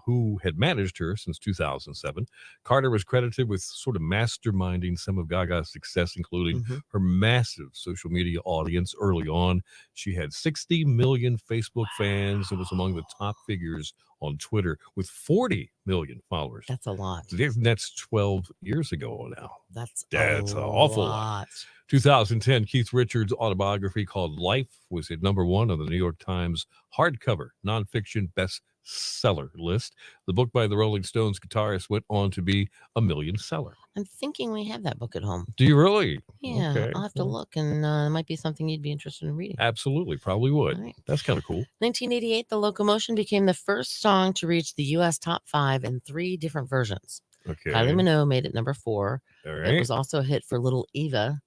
[SPEAKER 2] who had managed her since 2007. Carter was credited with sort of masterminding some of Gaga's success, including her massive social media audience early on. She had 60 million Facebook fans and was among the top figures on Twitter with 40 million followers.
[SPEAKER 1] That's a lot.
[SPEAKER 2] That's 12 years ago now.
[SPEAKER 1] That's
[SPEAKER 2] an awful lot. 2010, Keith Richards' autobiography called Life was at number 1 on the New York Times hardcover nonfiction bestseller list. The book by the Rolling Stones guitarist went on to be a million seller.
[SPEAKER 1] I'm thinking we have that book at home.
[SPEAKER 2] Do you really?
[SPEAKER 1] Yeah,
[SPEAKER 2] Okay.
[SPEAKER 1] I'll have to look, and it might be something you'd be interested in reading.
[SPEAKER 2] Absolutely, probably would.
[SPEAKER 1] All right.
[SPEAKER 2] That's kind of cool.
[SPEAKER 1] 1988, The Locomotion became the first song to reach the U.S. top 5 in 3 different versions.
[SPEAKER 2] Okay.
[SPEAKER 1] Kylie Minogue made it number 4.
[SPEAKER 2] All
[SPEAKER 1] It
[SPEAKER 2] right.
[SPEAKER 1] was also a hit for Little Eva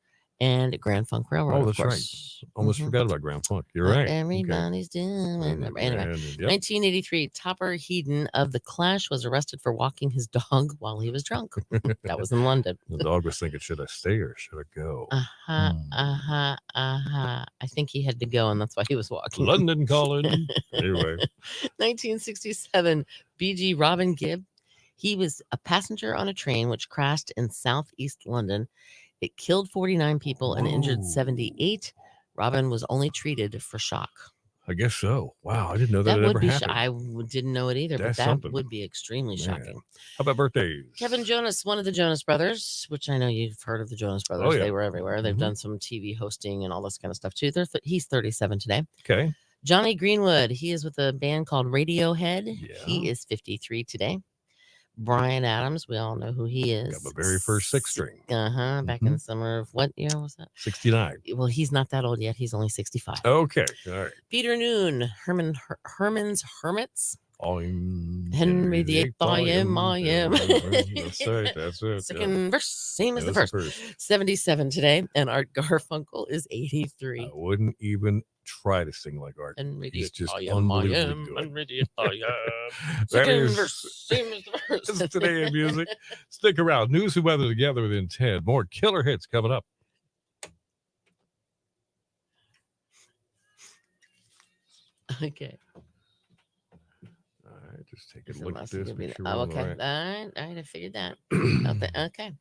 [SPEAKER 1] and Grand Funk Railroad.
[SPEAKER 2] Oh,
[SPEAKER 1] of
[SPEAKER 2] that's right.
[SPEAKER 1] course.
[SPEAKER 2] Almost
[SPEAKER 1] Mhm.
[SPEAKER 2] forgot about Grand Funk. You're
[SPEAKER 1] What
[SPEAKER 2] right. Okay.
[SPEAKER 1] everybody's doing. Anyway,
[SPEAKER 2] Yep.
[SPEAKER 1] 1983, Topper Headon of The Clash was arrested for walking his dog while he was drunk. That was in London.
[SPEAKER 2] The dog was thinking, should I stay or should I go?
[SPEAKER 1] I think he had to go, and that's why he was walking.
[SPEAKER 2] London calling. Anyway.
[SPEAKER 1] 1967, B.G. Robin Gibb. He was a passenger on a train which crashed in southeast London. It killed 49 people and injured
[SPEAKER 2] Whoa.
[SPEAKER 1] 78. Robin was only treated for shock.
[SPEAKER 2] I guess so. Wow, I didn't know that,
[SPEAKER 1] That
[SPEAKER 2] it
[SPEAKER 1] would
[SPEAKER 2] ever
[SPEAKER 1] be.
[SPEAKER 2] happened.
[SPEAKER 1] Didn't know it either,
[SPEAKER 2] That's
[SPEAKER 1] but that
[SPEAKER 2] something.
[SPEAKER 1] would be extremely
[SPEAKER 2] Man.
[SPEAKER 1] shocking.
[SPEAKER 2] How about birthdays?
[SPEAKER 1] Kevin Jonas, one of the Jonas Brothers, which I know you've heard of the Jonas Brothers.
[SPEAKER 2] Oh, yeah.
[SPEAKER 1] They were everywhere. They've
[SPEAKER 2] Mhm.
[SPEAKER 1] done some TV hosting and all this kind of stuff too. He's 37 today.
[SPEAKER 2] Okay.
[SPEAKER 1] Johnny Greenwood, he is with a band called Radiohead.
[SPEAKER 2] Yeah.
[SPEAKER 1] He is 53 today. Brian Adams, we all know who he is.
[SPEAKER 2] Got my very first six string.
[SPEAKER 1] Back in the summer of what year was that?
[SPEAKER 2] 69.
[SPEAKER 1] Well, he's not that old yet. He's only 65.
[SPEAKER 2] Okay. All right.
[SPEAKER 1] Peter Noon, Herman's Hermits.
[SPEAKER 2] I'm
[SPEAKER 1] Henry VIII, I am.
[SPEAKER 2] That's right. That's it.
[SPEAKER 1] Second verse, same as the
[SPEAKER 2] That's
[SPEAKER 1] first. 77 today, and Art Garfunkel is 83.
[SPEAKER 2] I wouldn't even try to sing like Art.
[SPEAKER 1] Henry
[SPEAKER 2] He's
[SPEAKER 1] VIII,
[SPEAKER 2] just
[SPEAKER 1] I am,
[SPEAKER 2] unbelievably good.
[SPEAKER 1] Henry VIII, I am.
[SPEAKER 2] That
[SPEAKER 1] Second
[SPEAKER 2] is
[SPEAKER 1] verse, same as the first.
[SPEAKER 2] this is today in music. Stick around. News and weather together within 10. More killer hits coming up.
[SPEAKER 1] Okay.
[SPEAKER 2] All right, just take a
[SPEAKER 1] So
[SPEAKER 2] look
[SPEAKER 1] must
[SPEAKER 2] at this.
[SPEAKER 1] give me
[SPEAKER 2] Make
[SPEAKER 1] the-
[SPEAKER 2] sure we're on
[SPEAKER 1] okay.
[SPEAKER 2] the right.
[SPEAKER 1] All right, I figured that. Okay.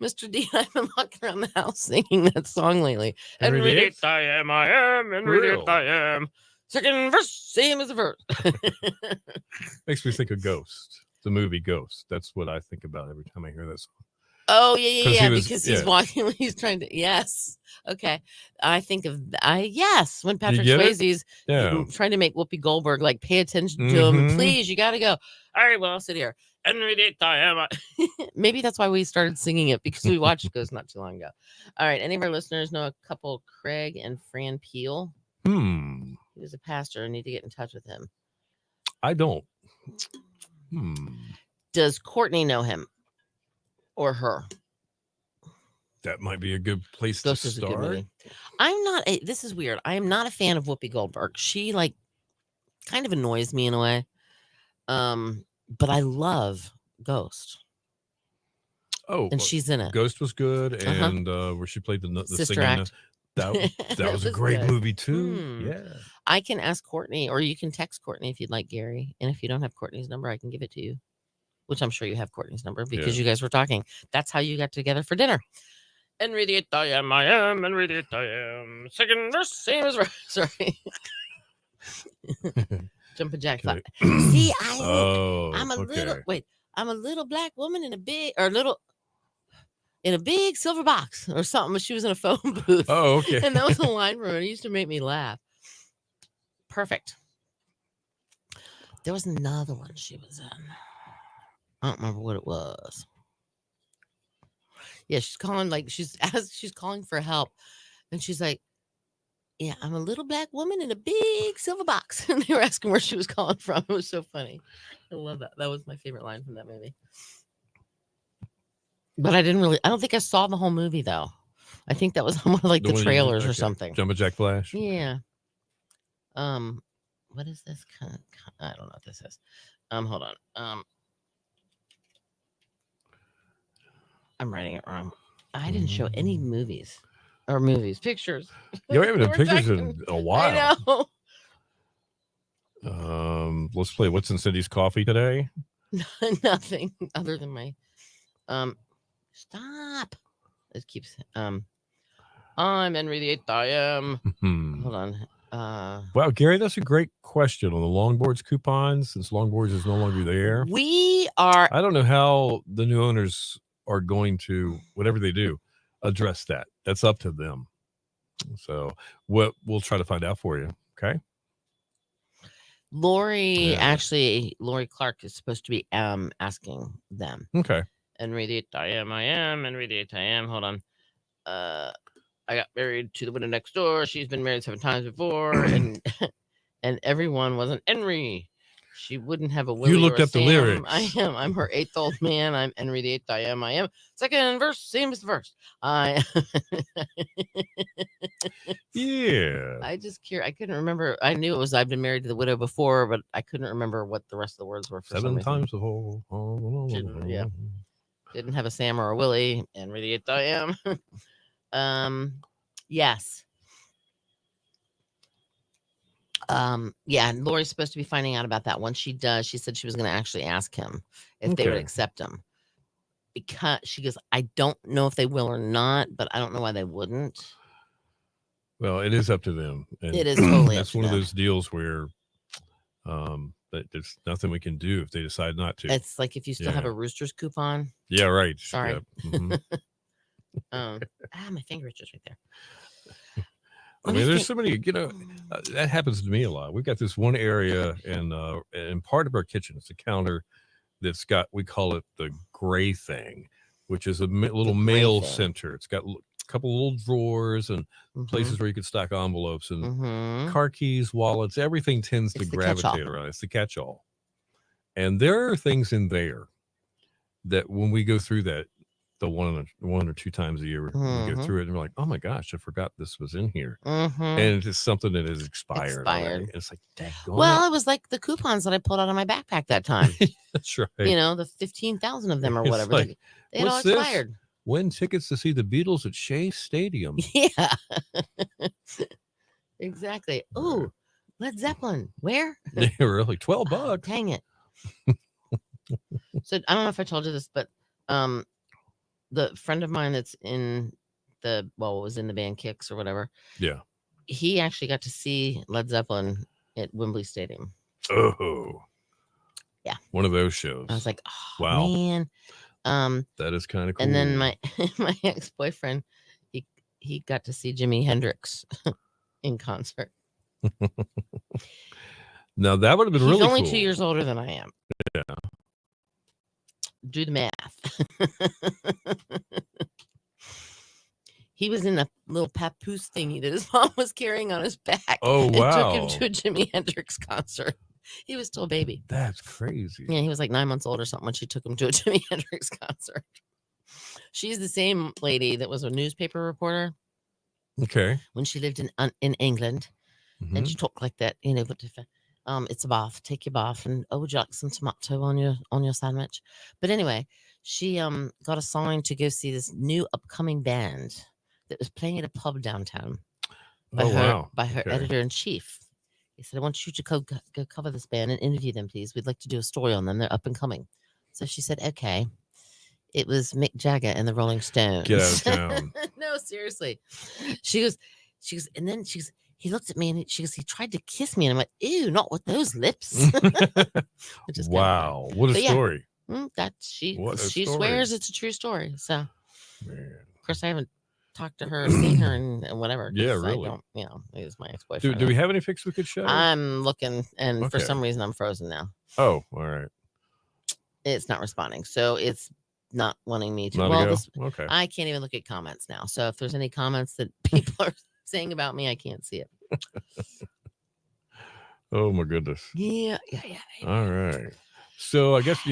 [SPEAKER 1] Mr. D, I've been walking around the house singing that song lately.
[SPEAKER 2] Henry
[SPEAKER 1] Henry
[SPEAKER 2] VIII?
[SPEAKER 1] VIII, I am. Henry VIII,
[SPEAKER 2] Real.
[SPEAKER 1] I am. Second verse, same as the first.
[SPEAKER 2] Makes me think of Ghost, the movie Ghost. That's what I think about every time I hear this.
[SPEAKER 1] Oh yeah,
[SPEAKER 2] 'Cause he was-
[SPEAKER 1] because he's
[SPEAKER 2] yeah.
[SPEAKER 1] walking when he's trying to. Yes, okay. I think of yes when Patrick
[SPEAKER 2] get it?
[SPEAKER 1] Swayze's
[SPEAKER 2] Yeah.
[SPEAKER 1] trying to make Whoopi Goldberg like pay attention to him.
[SPEAKER 2] Mhm.
[SPEAKER 1] Please, you got to go. All right, well I'll sit here. Henry VIII, I am. Maybe that's why we started singing it because we watched Ghost not too long ago. All right, any of our listeners know a couple, Craig and Fran Peel? He was a pastor. I need to get in touch with him.
[SPEAKER 2] I don't.
[SPEAKER 1] Does Courtney know him or her?
[SPEAKER 2] That might be a good place
[SPEAKER 1] Ghost
[SPEAKER 2] to
[SPEAKER 1] is a good
[SPEAKER 2] start.
[SPEAKER 1] movie. I'm not. This is weird. I am not a fan of Whoopi Goldberg. She like kind of annoys me in a way. But I love Ghost,
[SPEAKER 2] Oh,
[SPEAKER 1] and she's in it.
[SPEAKER 2] Ghost was good,
[SPEAKER 1] Uh-huh.
[SPEAKER 2] and where she played the
[SPEAKER 1] Sister
[SPEAKER 2] singing.
[SPEAKER 1] Act.
[SPEAKER 2] That was a
[SPEAKER 1] was
[SPEAKER 2] great
[SPEAKER 1] good.
[SPEAKER 2] movie too. Yeah.
[SPEAKER 1] I can ask Courtney, or you can text Courtney if you'd like, Gary. And if you don't have Courtney's number, I can give it to you. Which I'm sure you have Courtney's number because you guys were talking. That's how you got together for dinner. Henry VIII, I am. Henry VIII, I am. Second verse, same as verse. Sorry. Jumping Jack.
[SPEAKER 2] Okay.
[SPEAKER 1] See,
[SPEAKER 2] I'm
[SPEAKER 1] I'm a little black woman in a big silver box or something. She was in a phone booth.
[SPEAKER 2] Oh, okay.
[SPEAKER 1] And that was a line from her. It used to make me laugh. Perfect. There was another one she was in. I don't remember what it was. Yeah, she's calling she's calling for help. And she's like, yeah, I'm a little black woman in a big silver box. And they were asking where she was calling from. It was so funny. I love that. That was my favorite line from that movie. But I don't think I saw the whole movie though. I think that was on one of like the
[SPEAKER 2] one
[SPEAKER 1] trailers or something.
[SPEAKER 2] Jumpin' Jack Flash.
[SPEAKER 1] Yeah. What is this? I don't know what this is. Hold on. I'm writing it wrong. I didn't show any pictures.
[SPEAKER 2] Yeah, we haven't
[SPEAKER 1] We're
[SPEAKER 2] done pictures
[SPEAKER 1] talking-
[SPEAKER 2] in a while.
[SPEAKER 1] I
[SPEAKER 2] know. Let's play What's in Cindy's Coffee today.
[SPEAKER 1] Nothing other than my stop. It keeps I'm Henry VIII. I am. Hold on.
[SPEAKER 2] Wow, Gary, that's a great question on the Longboards coupons. Since Longboards is no longer there,
[SPEAKER 1] We are
[SPEAKER 2] I don't know how the new owners are going to, whatever they do, address that. That's up to them. So we'll try to find out for you. Okay.
[SPEAKER 1] Lori
[SPEAKER 2] Yeah.
[SPEAKER 1] Lori Clark is supposed to be asking them.
[SPEAKER 2] Okay.
[SPEAKER 1] Henry VIII, I am. Henry VIII, I am. Hold on. I got married to the widow next door. She's been married 7 times before, and everyone wasn't Henry. She wouldn't have a Willie
[SPEAKER 2] looked
[SPEAKER 1] or a
[SPEAKER 2] up the
[SPEAKER 1] Sam.
[SPEAKER 2] lyrics.
[SPEAKER 1] I'm her 8th old man. I'm Henry VIII. I am. Second verse, same as the first.
[SPEAKER 2] Yeah.
[SPEAKER 1] I just I couldn't remember. I knew it was I've been married to the widow before, but I couldn't remember what the rest of the words were for some
[SPEAKER 2] 7
[SPEAKER 1] reason.
[SPEAKER 2] times the whole.
[SPEAKER 1] Yeah. Didn't have a Sam or a Willie. Henry VIII. I am. Yes. Yeah, and Lori's supposed to be finding out about that. Once she does, she said she was going to actually ask him if they would
[SPEAKER 2] Okay.
[SPEAKER 1] accept him. Because she goes, I don't know if they will or not, but I don't know why they wouldn't.
[SPEAKER 2] Well, it is up to them. And
[SPEAKER 1] It is totally up
[SPEAKER 2] that's
[SPEAKER 1] to
[SPEAKER 2] one
[SPEAKER 1] them.
[SPEAKER 2] of those deals where there's nothing we can do if they decide not to.
[SPEAKER 1] It's like if you still have
[SPEAKER 2] Yeah.
[SPEAKER 1] a Roosters coupon.
[SPEAKER 2] Yeah, right.
[SPEAKER 1] Sorry.
[SPEAKER 2] Yep. Mhm.
[SPEAKER 1] My finger itches right there.
[SPEAKER 2] I mean, there's so many, that happens to me a lot. We've got this one area and part of our kitchen, it's a counter that's got, we call it the gray thing, which is a little mail center. It's got a couple little drawers and places where you can stack envelopes and car keys, wallets, everything tends to gravitate around. It's the catch-all. And there are things in there that when we go through that, the one or two times a year we go through it and we're like, oh my gosh, I forgot this was in here. And it's just something that is expired. It's like,
[SPEAKER 1] well, it was like the coupons that I pulled out of my backpack that time.
[SPEAKER 2] That's right.
[SPEAKER 1] The 15,000 of them or whatever.
[SPEAKER 2] Like,
[SPEAKER 1] they all expired.
[SPEAKER 2] This? Win tickets to see the Beatles at Shea Stadium.
[SPEAKER 1] Yeah. Exactly. Oh, Led Zeppelin. Where?
[SPEAKER 2] They were really $12.
[SPEAKER 1] Oh, dang it. So I don't know if I told you this, but the friend of mine that's in was in the band Kicks or whatever.
[SPEAKER 2] Yeah.
[SPEAKER 1] He actually got to see Led Zeppelin at Wembley Stadium.
[SPEAKER 2] Oh.
[SPEAKER 1] Yeah.
[SPEAKER 2] One of those shows.
[SPEAKER 1] I was like, oh,
[SPEAKER 2] wow.
[SPEAKER 1] Man.
[SPEAKER 2] That is kind of cool.
[SPEAKER 1] And then my ex-boyfriend, he got to see Jimi Hendrix in concert.
[SPEAKER 2] Now that would have been really cool.
[SPEAKER 1] He's only 2 years older than I am.
[SPEAKER 2] Yeah.
[SPEAKER 1] Do the math. He was in a little papoose thingy that his mom was carrying on his back.
[SPEAKER 2] Oh, wow.
[SPEAKER 1] And took him to a Jimi Hendrix concert. He was still a baby.
[SPEAKER 2] That's crazy.
[SPEAKER 1] Yeah, he was like 9 months old or something when she took him to a Jimi Hendrix concert. She's the same lady that was a newspaper reporter.
[SPEAKER 2] Okay.
[SPEAKER 1] When she lived in England. And she talked like that, but if it's a bath, take your bath, and would you like some tomato on your sandwich? But anyway, she got assigned to go see this new upcoming band that was playing at a pub downtown by her editor-in-chief. He said, I want you to go cover this band and interview them, please. We'd like to do a story on them. They're up and coming. So she said, okay. It was Mick Jagger and the Rolling Stones.
[SPEAKER 2] Get out of town.
[SPEAKER 1] No, seriously. She goes, and then he looked at me and she goes, he tried to kiss me. And I'm like, ew, not with those lips.
[SPEAKER 2] Wow. What a story.
[SPEAKER 1] She swears it's a true story. So,
[SPEAKER 2] man.
[SPEAKER 1] Of course, I haven't talked to her, seen her, and whatever.
[SPEAKER 2] Yeah, really.
[SPEAKER 1] I don't, he's my ex-boyfriend.
[SPEAKER 2] Do we have any Fix We Could show?
[SPEAKER 1] I'm looking, and for some reason, I'm frozen now.
[SPEAKER 2] Oh, all right.
[SPEAKER 1] It's not responding. So it's not wanting me to.
[SPEAKER 2] Okay.
[SPEAKER 1] I can't even look at comments now. So if there's any comments that people are saying about me, I can't see it.
[SPEAKER 2] Oh my goodness.
[SPEAKER 1] Yeah.
[SPEAKER 2] All right. So I guess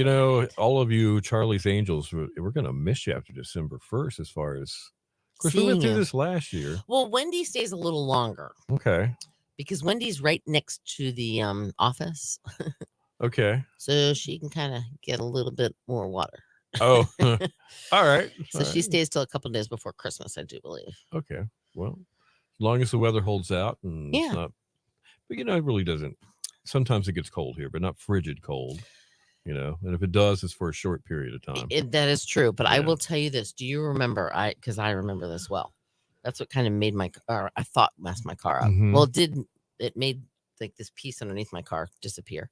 [SPEAKER 2] all of you Charlie's Angels, we're gonna miss you after December 1st. As far as, of course, we went through this last year.
[SPEAKER 1] Well, Wendy stays a little longer.
[SPEAKER 2] Okay.
[SPEAKER 1] Because Wendy's right next to the office.
[SPEAKER 2] Okay.
[SPEAKER 1] So she can kind of get a little bit more water.
[SPEAKER 2] Oh, all right.
[SPEAKER 1] So she stays till a couple of days before Christmas, I do believe.
[SPEAKER 2] Okay. Well, as long as the weather holds out and it's not, but it really doesn't. Sometimes it gets cold here, but not frigid cold, and if it does, it's for a short period of time.
[SPEAKER 1] That is true. But I will tell you this. Do you remember? Because I remember this well. That's what kind of made my car, I thought messed my car up. Well, it didn't. It made like this piece underneath my car disappear.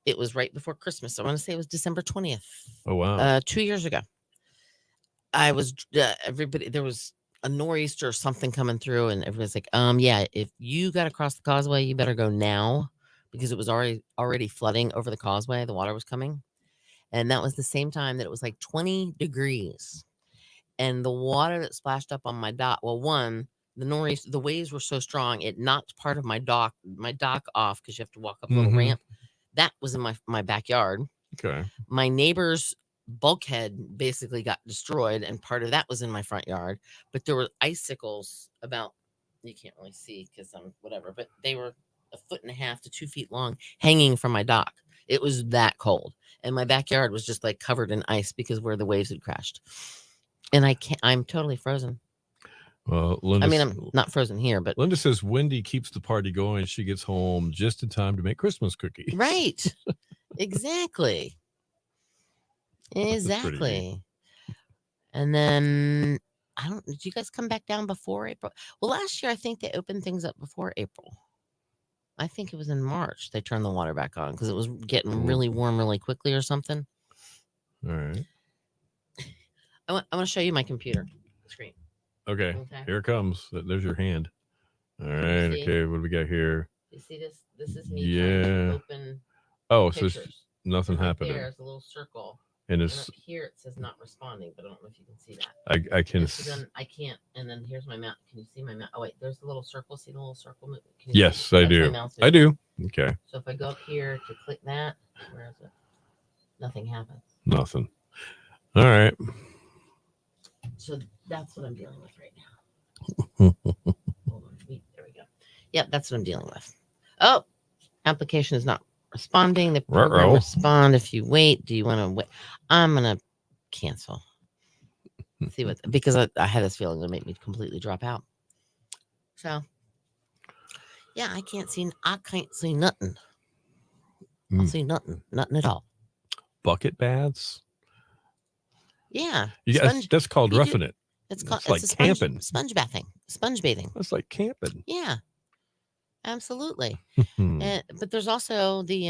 [SPEAKER 1] It was right before Christmas. I want to say it was December 20th.
[SPEAKER 2] Oh, wow.
[SPEAKER 1] 2 years ago. I was, there was a nor'easter or something coming through, and everybody's like, if you got across the causeway, you better go now, because it was already flooding over the causeway. The water was coming. And that was the same time that it was like 20 degrees. And the water that splashed up on my dock, well, one, the waves were so strong, it knocked part of my dock off because you have to walk up a little ramp. That was in my backyard.
[SPEAKER 2] Okay.
[SPEAKER 1] My neighbor's bulkhead basically got destroyed, and part of that was in my front yard. But there were icicles about, you can't really see because I'm whatever, but they were 1.5 to 2 feet long, hanging from my dock. It was that cold, and my backyard was just like covered in ice because where the waves had crashed. And I'm totally frozen.
[SPEAKER 2] Well, Linda,
[SPEAKER 1] I mean, I'm not frozen here, but
[SPEAKER 2] Linda says Wendy keeps the party going. She gets home just in time to make Christmas cookies.
[SPEAKER 1] right, exactly.
[SPEAKER 2] pretty neat.
[SPEAKER 1] Exactly. And then did you guys come back down before April? Well, last year I think they opened things up before April. I think it was in March they turned the water back on because it was getting really warm really quickly or something.
[SPEAKER 2] All right.
[SPEAKER 1] I want to show you my computer screen.
[SPEAKER 2] Okay. Here it comes. There's your hand. All right. Okay. What do we got here?
[SPEAKER 1] You see this? This is me trying to open
[SPEAKER 2] pictures. So nothing happened.
[SPEAKER 1] There's a little circle.
[SPEAKER 2] And
[SPEAKER 1] up here it says not responding, but I don't know if you can see that.
[SPEAKER 2] I can.
[SPEAKER 1] I can't. And then here's my mouse. Can you see my mouse? Oh wait, there's the little circle. See the little circle?
[SPEAKER 2] Yes, I do. I do. Okay.
[SPEAKER 1] So if I go up here to click that, where is it? Nothing happens.
[SPEAKER 2] Nothing. All right.
[SPEAKER 1] So that's what I'm dealing with right now. Hold on. There we go. Yep, that's what I'm dealing with. Oh, application is not responding. The program respond if you wait. Do you want to wait? I'm gonna cancel. See what, because I had this feeling it would make me completely drop out. So yeah, I can't see nothing. I see nothing at all.
[SPEAKER 2] Bucket baths.
[SPEAKER 1] Yeah,
[SPEAKER 2] that's called roughing it.
[SPEAKER 1] It's
[SPEAKER 2] like camping.
[SPEAKER 1] Sponge bathing.
[SPEAKER 2] That's like camping.
[SPEAKER 1] Yeah, absolutely. But there's also the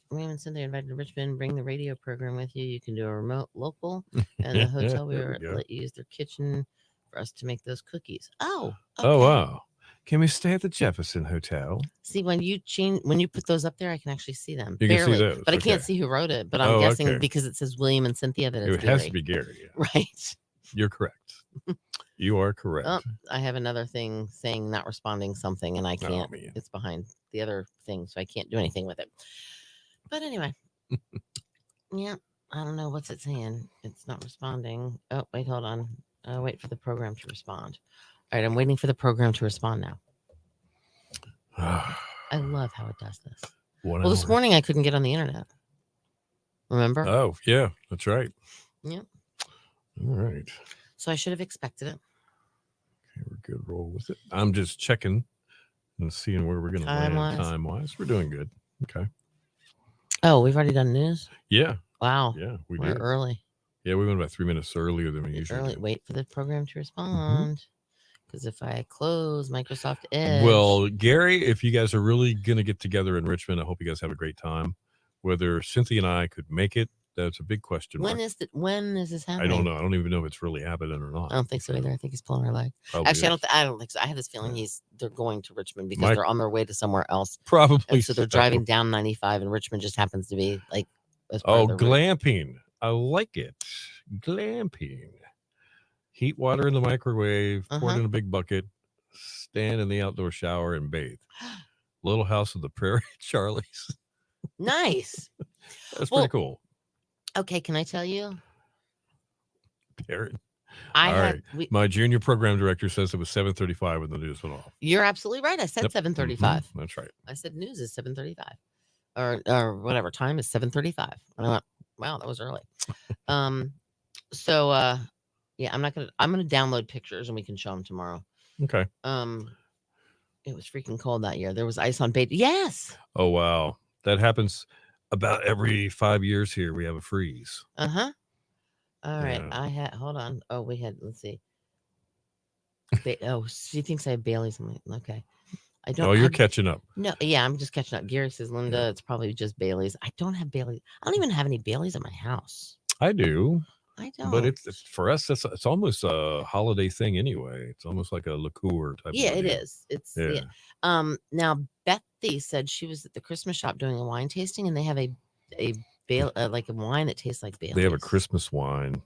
[SPEAKER 1] Raymond said they invited to Richmond. Bring the radio program with you. You can do a remote local, and the hotel we let you use their kitchen for us to make those cookies. Oh, okay.
[SPEAKER 2] Oh wow! Can we stay at the Jefferson Hotel?
[SPEAKER 1] See, when you put those up there, I can actually see them.
[SPEAKER 2] You
[SPEAKER 1] barely,
[SPEAKER 2] can see those,
[SPEAKER 1] but I can't see who wrote it. But I'm guessing because it says William and Cynthia that it's
[SPEAKER 2] it has to be Gary. Yeah.
[SPEAKER 1] Right.
[SPEAKER 2] You're correct. You are correct.
[SPEAKER 1] Oh, I have another thing saying not responding something, and I can't. It's behind the other thing, so I can't do anything with it. But anyway, yeah, I don't know what's it saying. It's not responding. Oh, wait, hold on. I'll wait for the program to respond. All right, I'm waiting for the program to respond now. I love how it does this. Well, this morning I couldn't get on the internet. Remember?
[SPEAKER 2] Oh, yeah, that's right.
[SPEAKER 1] Yep.
[SPEAKER 2] All right.
[SPEAKER 1] So I should have expected it.
[SPEAKER 2] Okay, we're good. Roll with it. I'm just checking and seeing where we're going to land time-wise. We're doing good. Okay.
[SPEAKER 1] Oh, we've already done news?
[SPEAKER 2] Yeah.
[SPEAKER 1] Wow.
[SPEAKER 2] Yeah,
[SPEAKER 1] we're early.
[SPEAKER 2] Yeah, we went about 3 minutes earlier than we usually do.
[SPEAKER 1] Wait for the program to respond. Because if I close Microsoft Edge.
[SPEAKER 2] Well, Gary, if you guys are really going to get together in Richmond, I hope you guys have a great time. Whether Cynthia and I could make it, that's a big question mark.
[SPEAKER 1] When is this happening?
[SPEAKER 2] I don't know. I don't even know if it's really happening or not.
[SPEAKER 1] I don't think so either. I think he's pulling her leg.
[SPEAKER 2] Probably
[SPEAKER 1] actually, I don't think so. I have this feeling they're going to Richmond because they're on their way to somewhere else.
[SPEAKER 2] Probably.
[SPEAKER 1] And so they're driving down 95, and Richmond just happens to be like.
[SPEAKER 2] Glamping! I like it. Glamping. Heat water in the microwave, pour it in a big bucket, stand in the outdoor shower, and bathe. Little House of the Prairie, Charlie's.
[SPEAKER 1] Nice.
[SPEAKER 2] That's pretty cool.
[SPEAKER 1] Okay, can I tell you?
[SPEAKER 2] Parrot. My junior program director says it was 7:35 when the news went off.
[SPEAKER 1] You're absolutely right. I said 7:35.
[SPEAKER 2] That's right.
[SPEAKER 1] I said news is 7:35, or whatever time is 7:35. And I went, wow, that was early. So yeah, I'm gonna download pictures and we can show them tomorrow.
[SPEAKER 2] Okay.
[SPEAKER 1] It was freaking cold that year. There was ice on bait. Yes.
[SPEAKER 2] Oh wow, that happens about every 5 years here. We have a freeze.
[SPEAKER 1] All right. Hold on. Oh, let's see. She thinks I have Bailey's. Okay. I don't.
[SPEAKER 2] Oh, you're catching up.
[SPEAKER 1] No, yeah, I'm just catching up. Gary says, Linda, it's probably just Bailey's. I don't have Bailey's. I don't even have any Bailey's at my house.
[SPEAKER 2] I do.
[SPEAKER 1] I don't.
[SPEAKER 2] But it's for us. It's almost a holiday thing anyway. It's almost like a liqueur type.
[SPEAKER 1] Yeah, it is. It's Now Bethy said she was at the Christmas shop doing a wine tasting, and they have like a wine that tastes like Bailey's.
[SPEAKER 2] They have a Christmas wine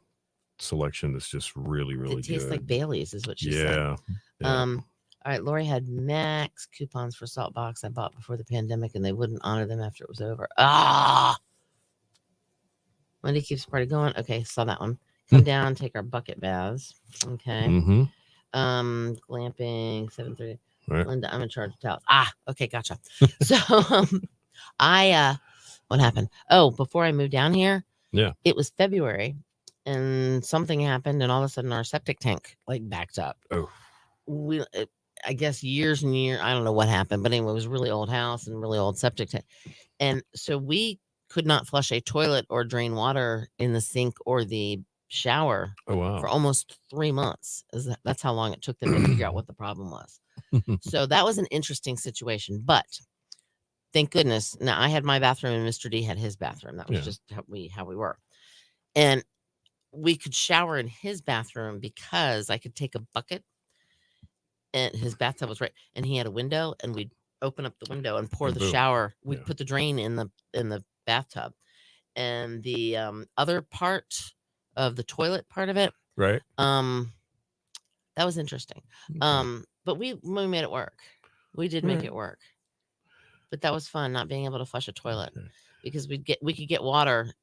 [SPEAKER 2] selection that's just really, really
[SPEAKER 1] good. It tastes like Bailey's, is what she said.
[SPEAKER 2] Yeah. Yeah.
[SPEAKER 1] All right, Lori had max coupons for Salt Box I bought before the pandemic, and they wouldn't honor them after it was over. Ah, Wendy keeps the party going. Okay, saw that one. Come down, take our bucket baths. Okay.
[SPEAKER 2] Mm-hmm.
[SPEAKER 1] Glamping 7:30.
[SPEAKER 2] Right.
[SPEAKER 1] Linda, I'm in charge of towels. Okay, gotcha. So what happened? Oh, before I moved down here,
[SPEAKER 2] Yeah.
[SPEAKER 1] it was February, and something happened, and all of a sudden our septic tank like backed up.
[SPEAKER 2] Oh.
[SPEAKER 1] I guess years and years, I don't know what happened, but anyway, it was a really old house and really old septic tank. And so we could not flush a toilet or drain water in the sink or the shower
[SPEAKER 2] Oh wow.
[SPEAKER 1] for almost 3 months. That's how long it took them to figure out what the problem was. So that was an interesting situation, but thank goodness. Now I had my bathroom and Mr. D had his bathroom. That was just how we were. And we could shower in his bathroom because I could take a bucket, and his bathtub was right, and he had a window, and we'd open up the window and pour
[SPEAKER 2] And
[SPEAKER 1] the
[SPEAKER 2] boom.
[SPEAKER 1] shower. We'd
[SPEAKER 2] Yeah.
[SPEAKER 1] put the drain in the bathtub, and the other part of the toilet part of it,
[SPEAKER 2] Right.
[SPEAKER 1] that was interesting.
[SPEAKER 2] Okay.
[SPEAKER 1] But we made it work. We did make
[SPEAKER 2] Right.
[SPEAKER 1] it work. But that was fun, not being able to flush a toilet
[SPEAKER 2] Okay.
[SPEAKER 1] because we could get water.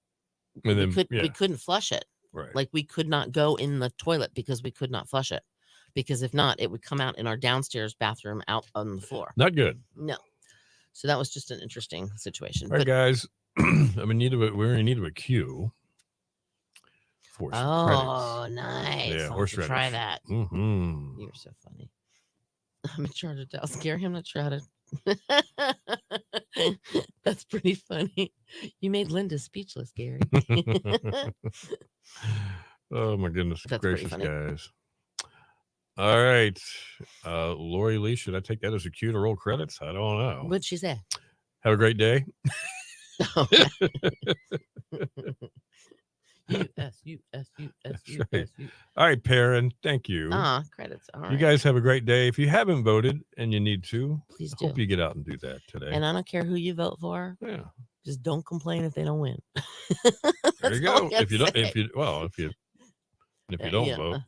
[SPEAKER 2] And then
[SPEAKER 1] We couldn't flush it.
[SPEAKER 2] right.
[SPEAKER 1] Like we could not go in the toilet because we could not flush it. Because if not, it would come out in our downstairs bathroom out on the floor.
[SPEAKER 2] Not good.
[SPEAKER 1] No. So that was just an interesting situation.
[SPEAKER 2] All right, guys. we're in need of a cue for some credits.
[SPEAKER 1] Oh, nice.
[SPEAKER 2] Yeah,
[SPEAKER 1] I'll have
[SPEAKER 2] horseradish.
[SPEAKER 1] to try that.
[SPEAKER 2] Mm-hmm.
[SPEAKER 1] You're so funny. I'm in charge of towels. Gary, I'm not shrouded. That's pretty funny. You made Linda speechless, Gary.
[SPEAKER 2] Oh my goodness
[SPEAKER 1] That's pretty
[SPEAKER 2] gracious,
[SPEAKER 1] funny.
[SPEAKER 2] guys. All right. Lori Lee, should I take that as a cue to roll credits? I don't know.
[SPEAKER 1] What'd she say?
[SPEAKER 2] Have a great day.
[SPEAKER 1] U-S.
[SPEAKER 2] All right, Perrin. Thank you.
[SPEAKER 1] Credits. All right.
[SPEAKER 2] You guys have a great day. If you haven't voted and you need to,
[SPEAKER 1] Please
[SPEAKER 2] I hope
[SPEAKER 1] do.
[SPEAKER 2] you get out and do that today.
[SPEAKER 1] And I don't care who you vote for.
[SPEAKER 2] Yeah.
[SPEAKER 1] Just don't complain if they don't win.
[SPEAKER 2] There you go. If you don't
[SPEAKER 1] Yeah.
[SPEAKER 2] vote.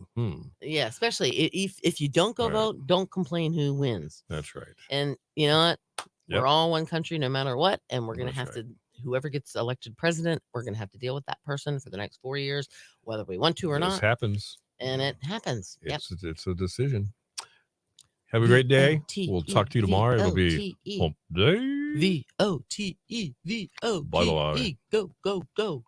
[SPEAKER 1] Yeah, especially if you don't go
[SPEAKER 2] Right.
[SPEAKER 1] vote, don't complain who wins.
[SPEAKER 2] That's right.
[SPEAKER 1] And you know what?
[SPEAKER 2] Yep.
[SPEAKER 1] We're all one country no matter what. And we're going to
[SPEAKER 2] That's
[SPEAKER 1] have to, whoever gets elected president, we're going to have to deal with that person for the next 4 years, whether we want to or
[SPEAKER 2] This
[SPEAKER 1] not.
[SPEAKER 2] happens.
[SPEAKER 1] And it happens. Yep.
[SPEAKER 2] It's a decision. Have a great day. We'll talk to you tomorrow. It'll be Hump Day.
[SPEAKER 1] VOTE. VOTE.
[SPEAKER 2] Bye-bye.
[SPEAKER 1] Go, go, go.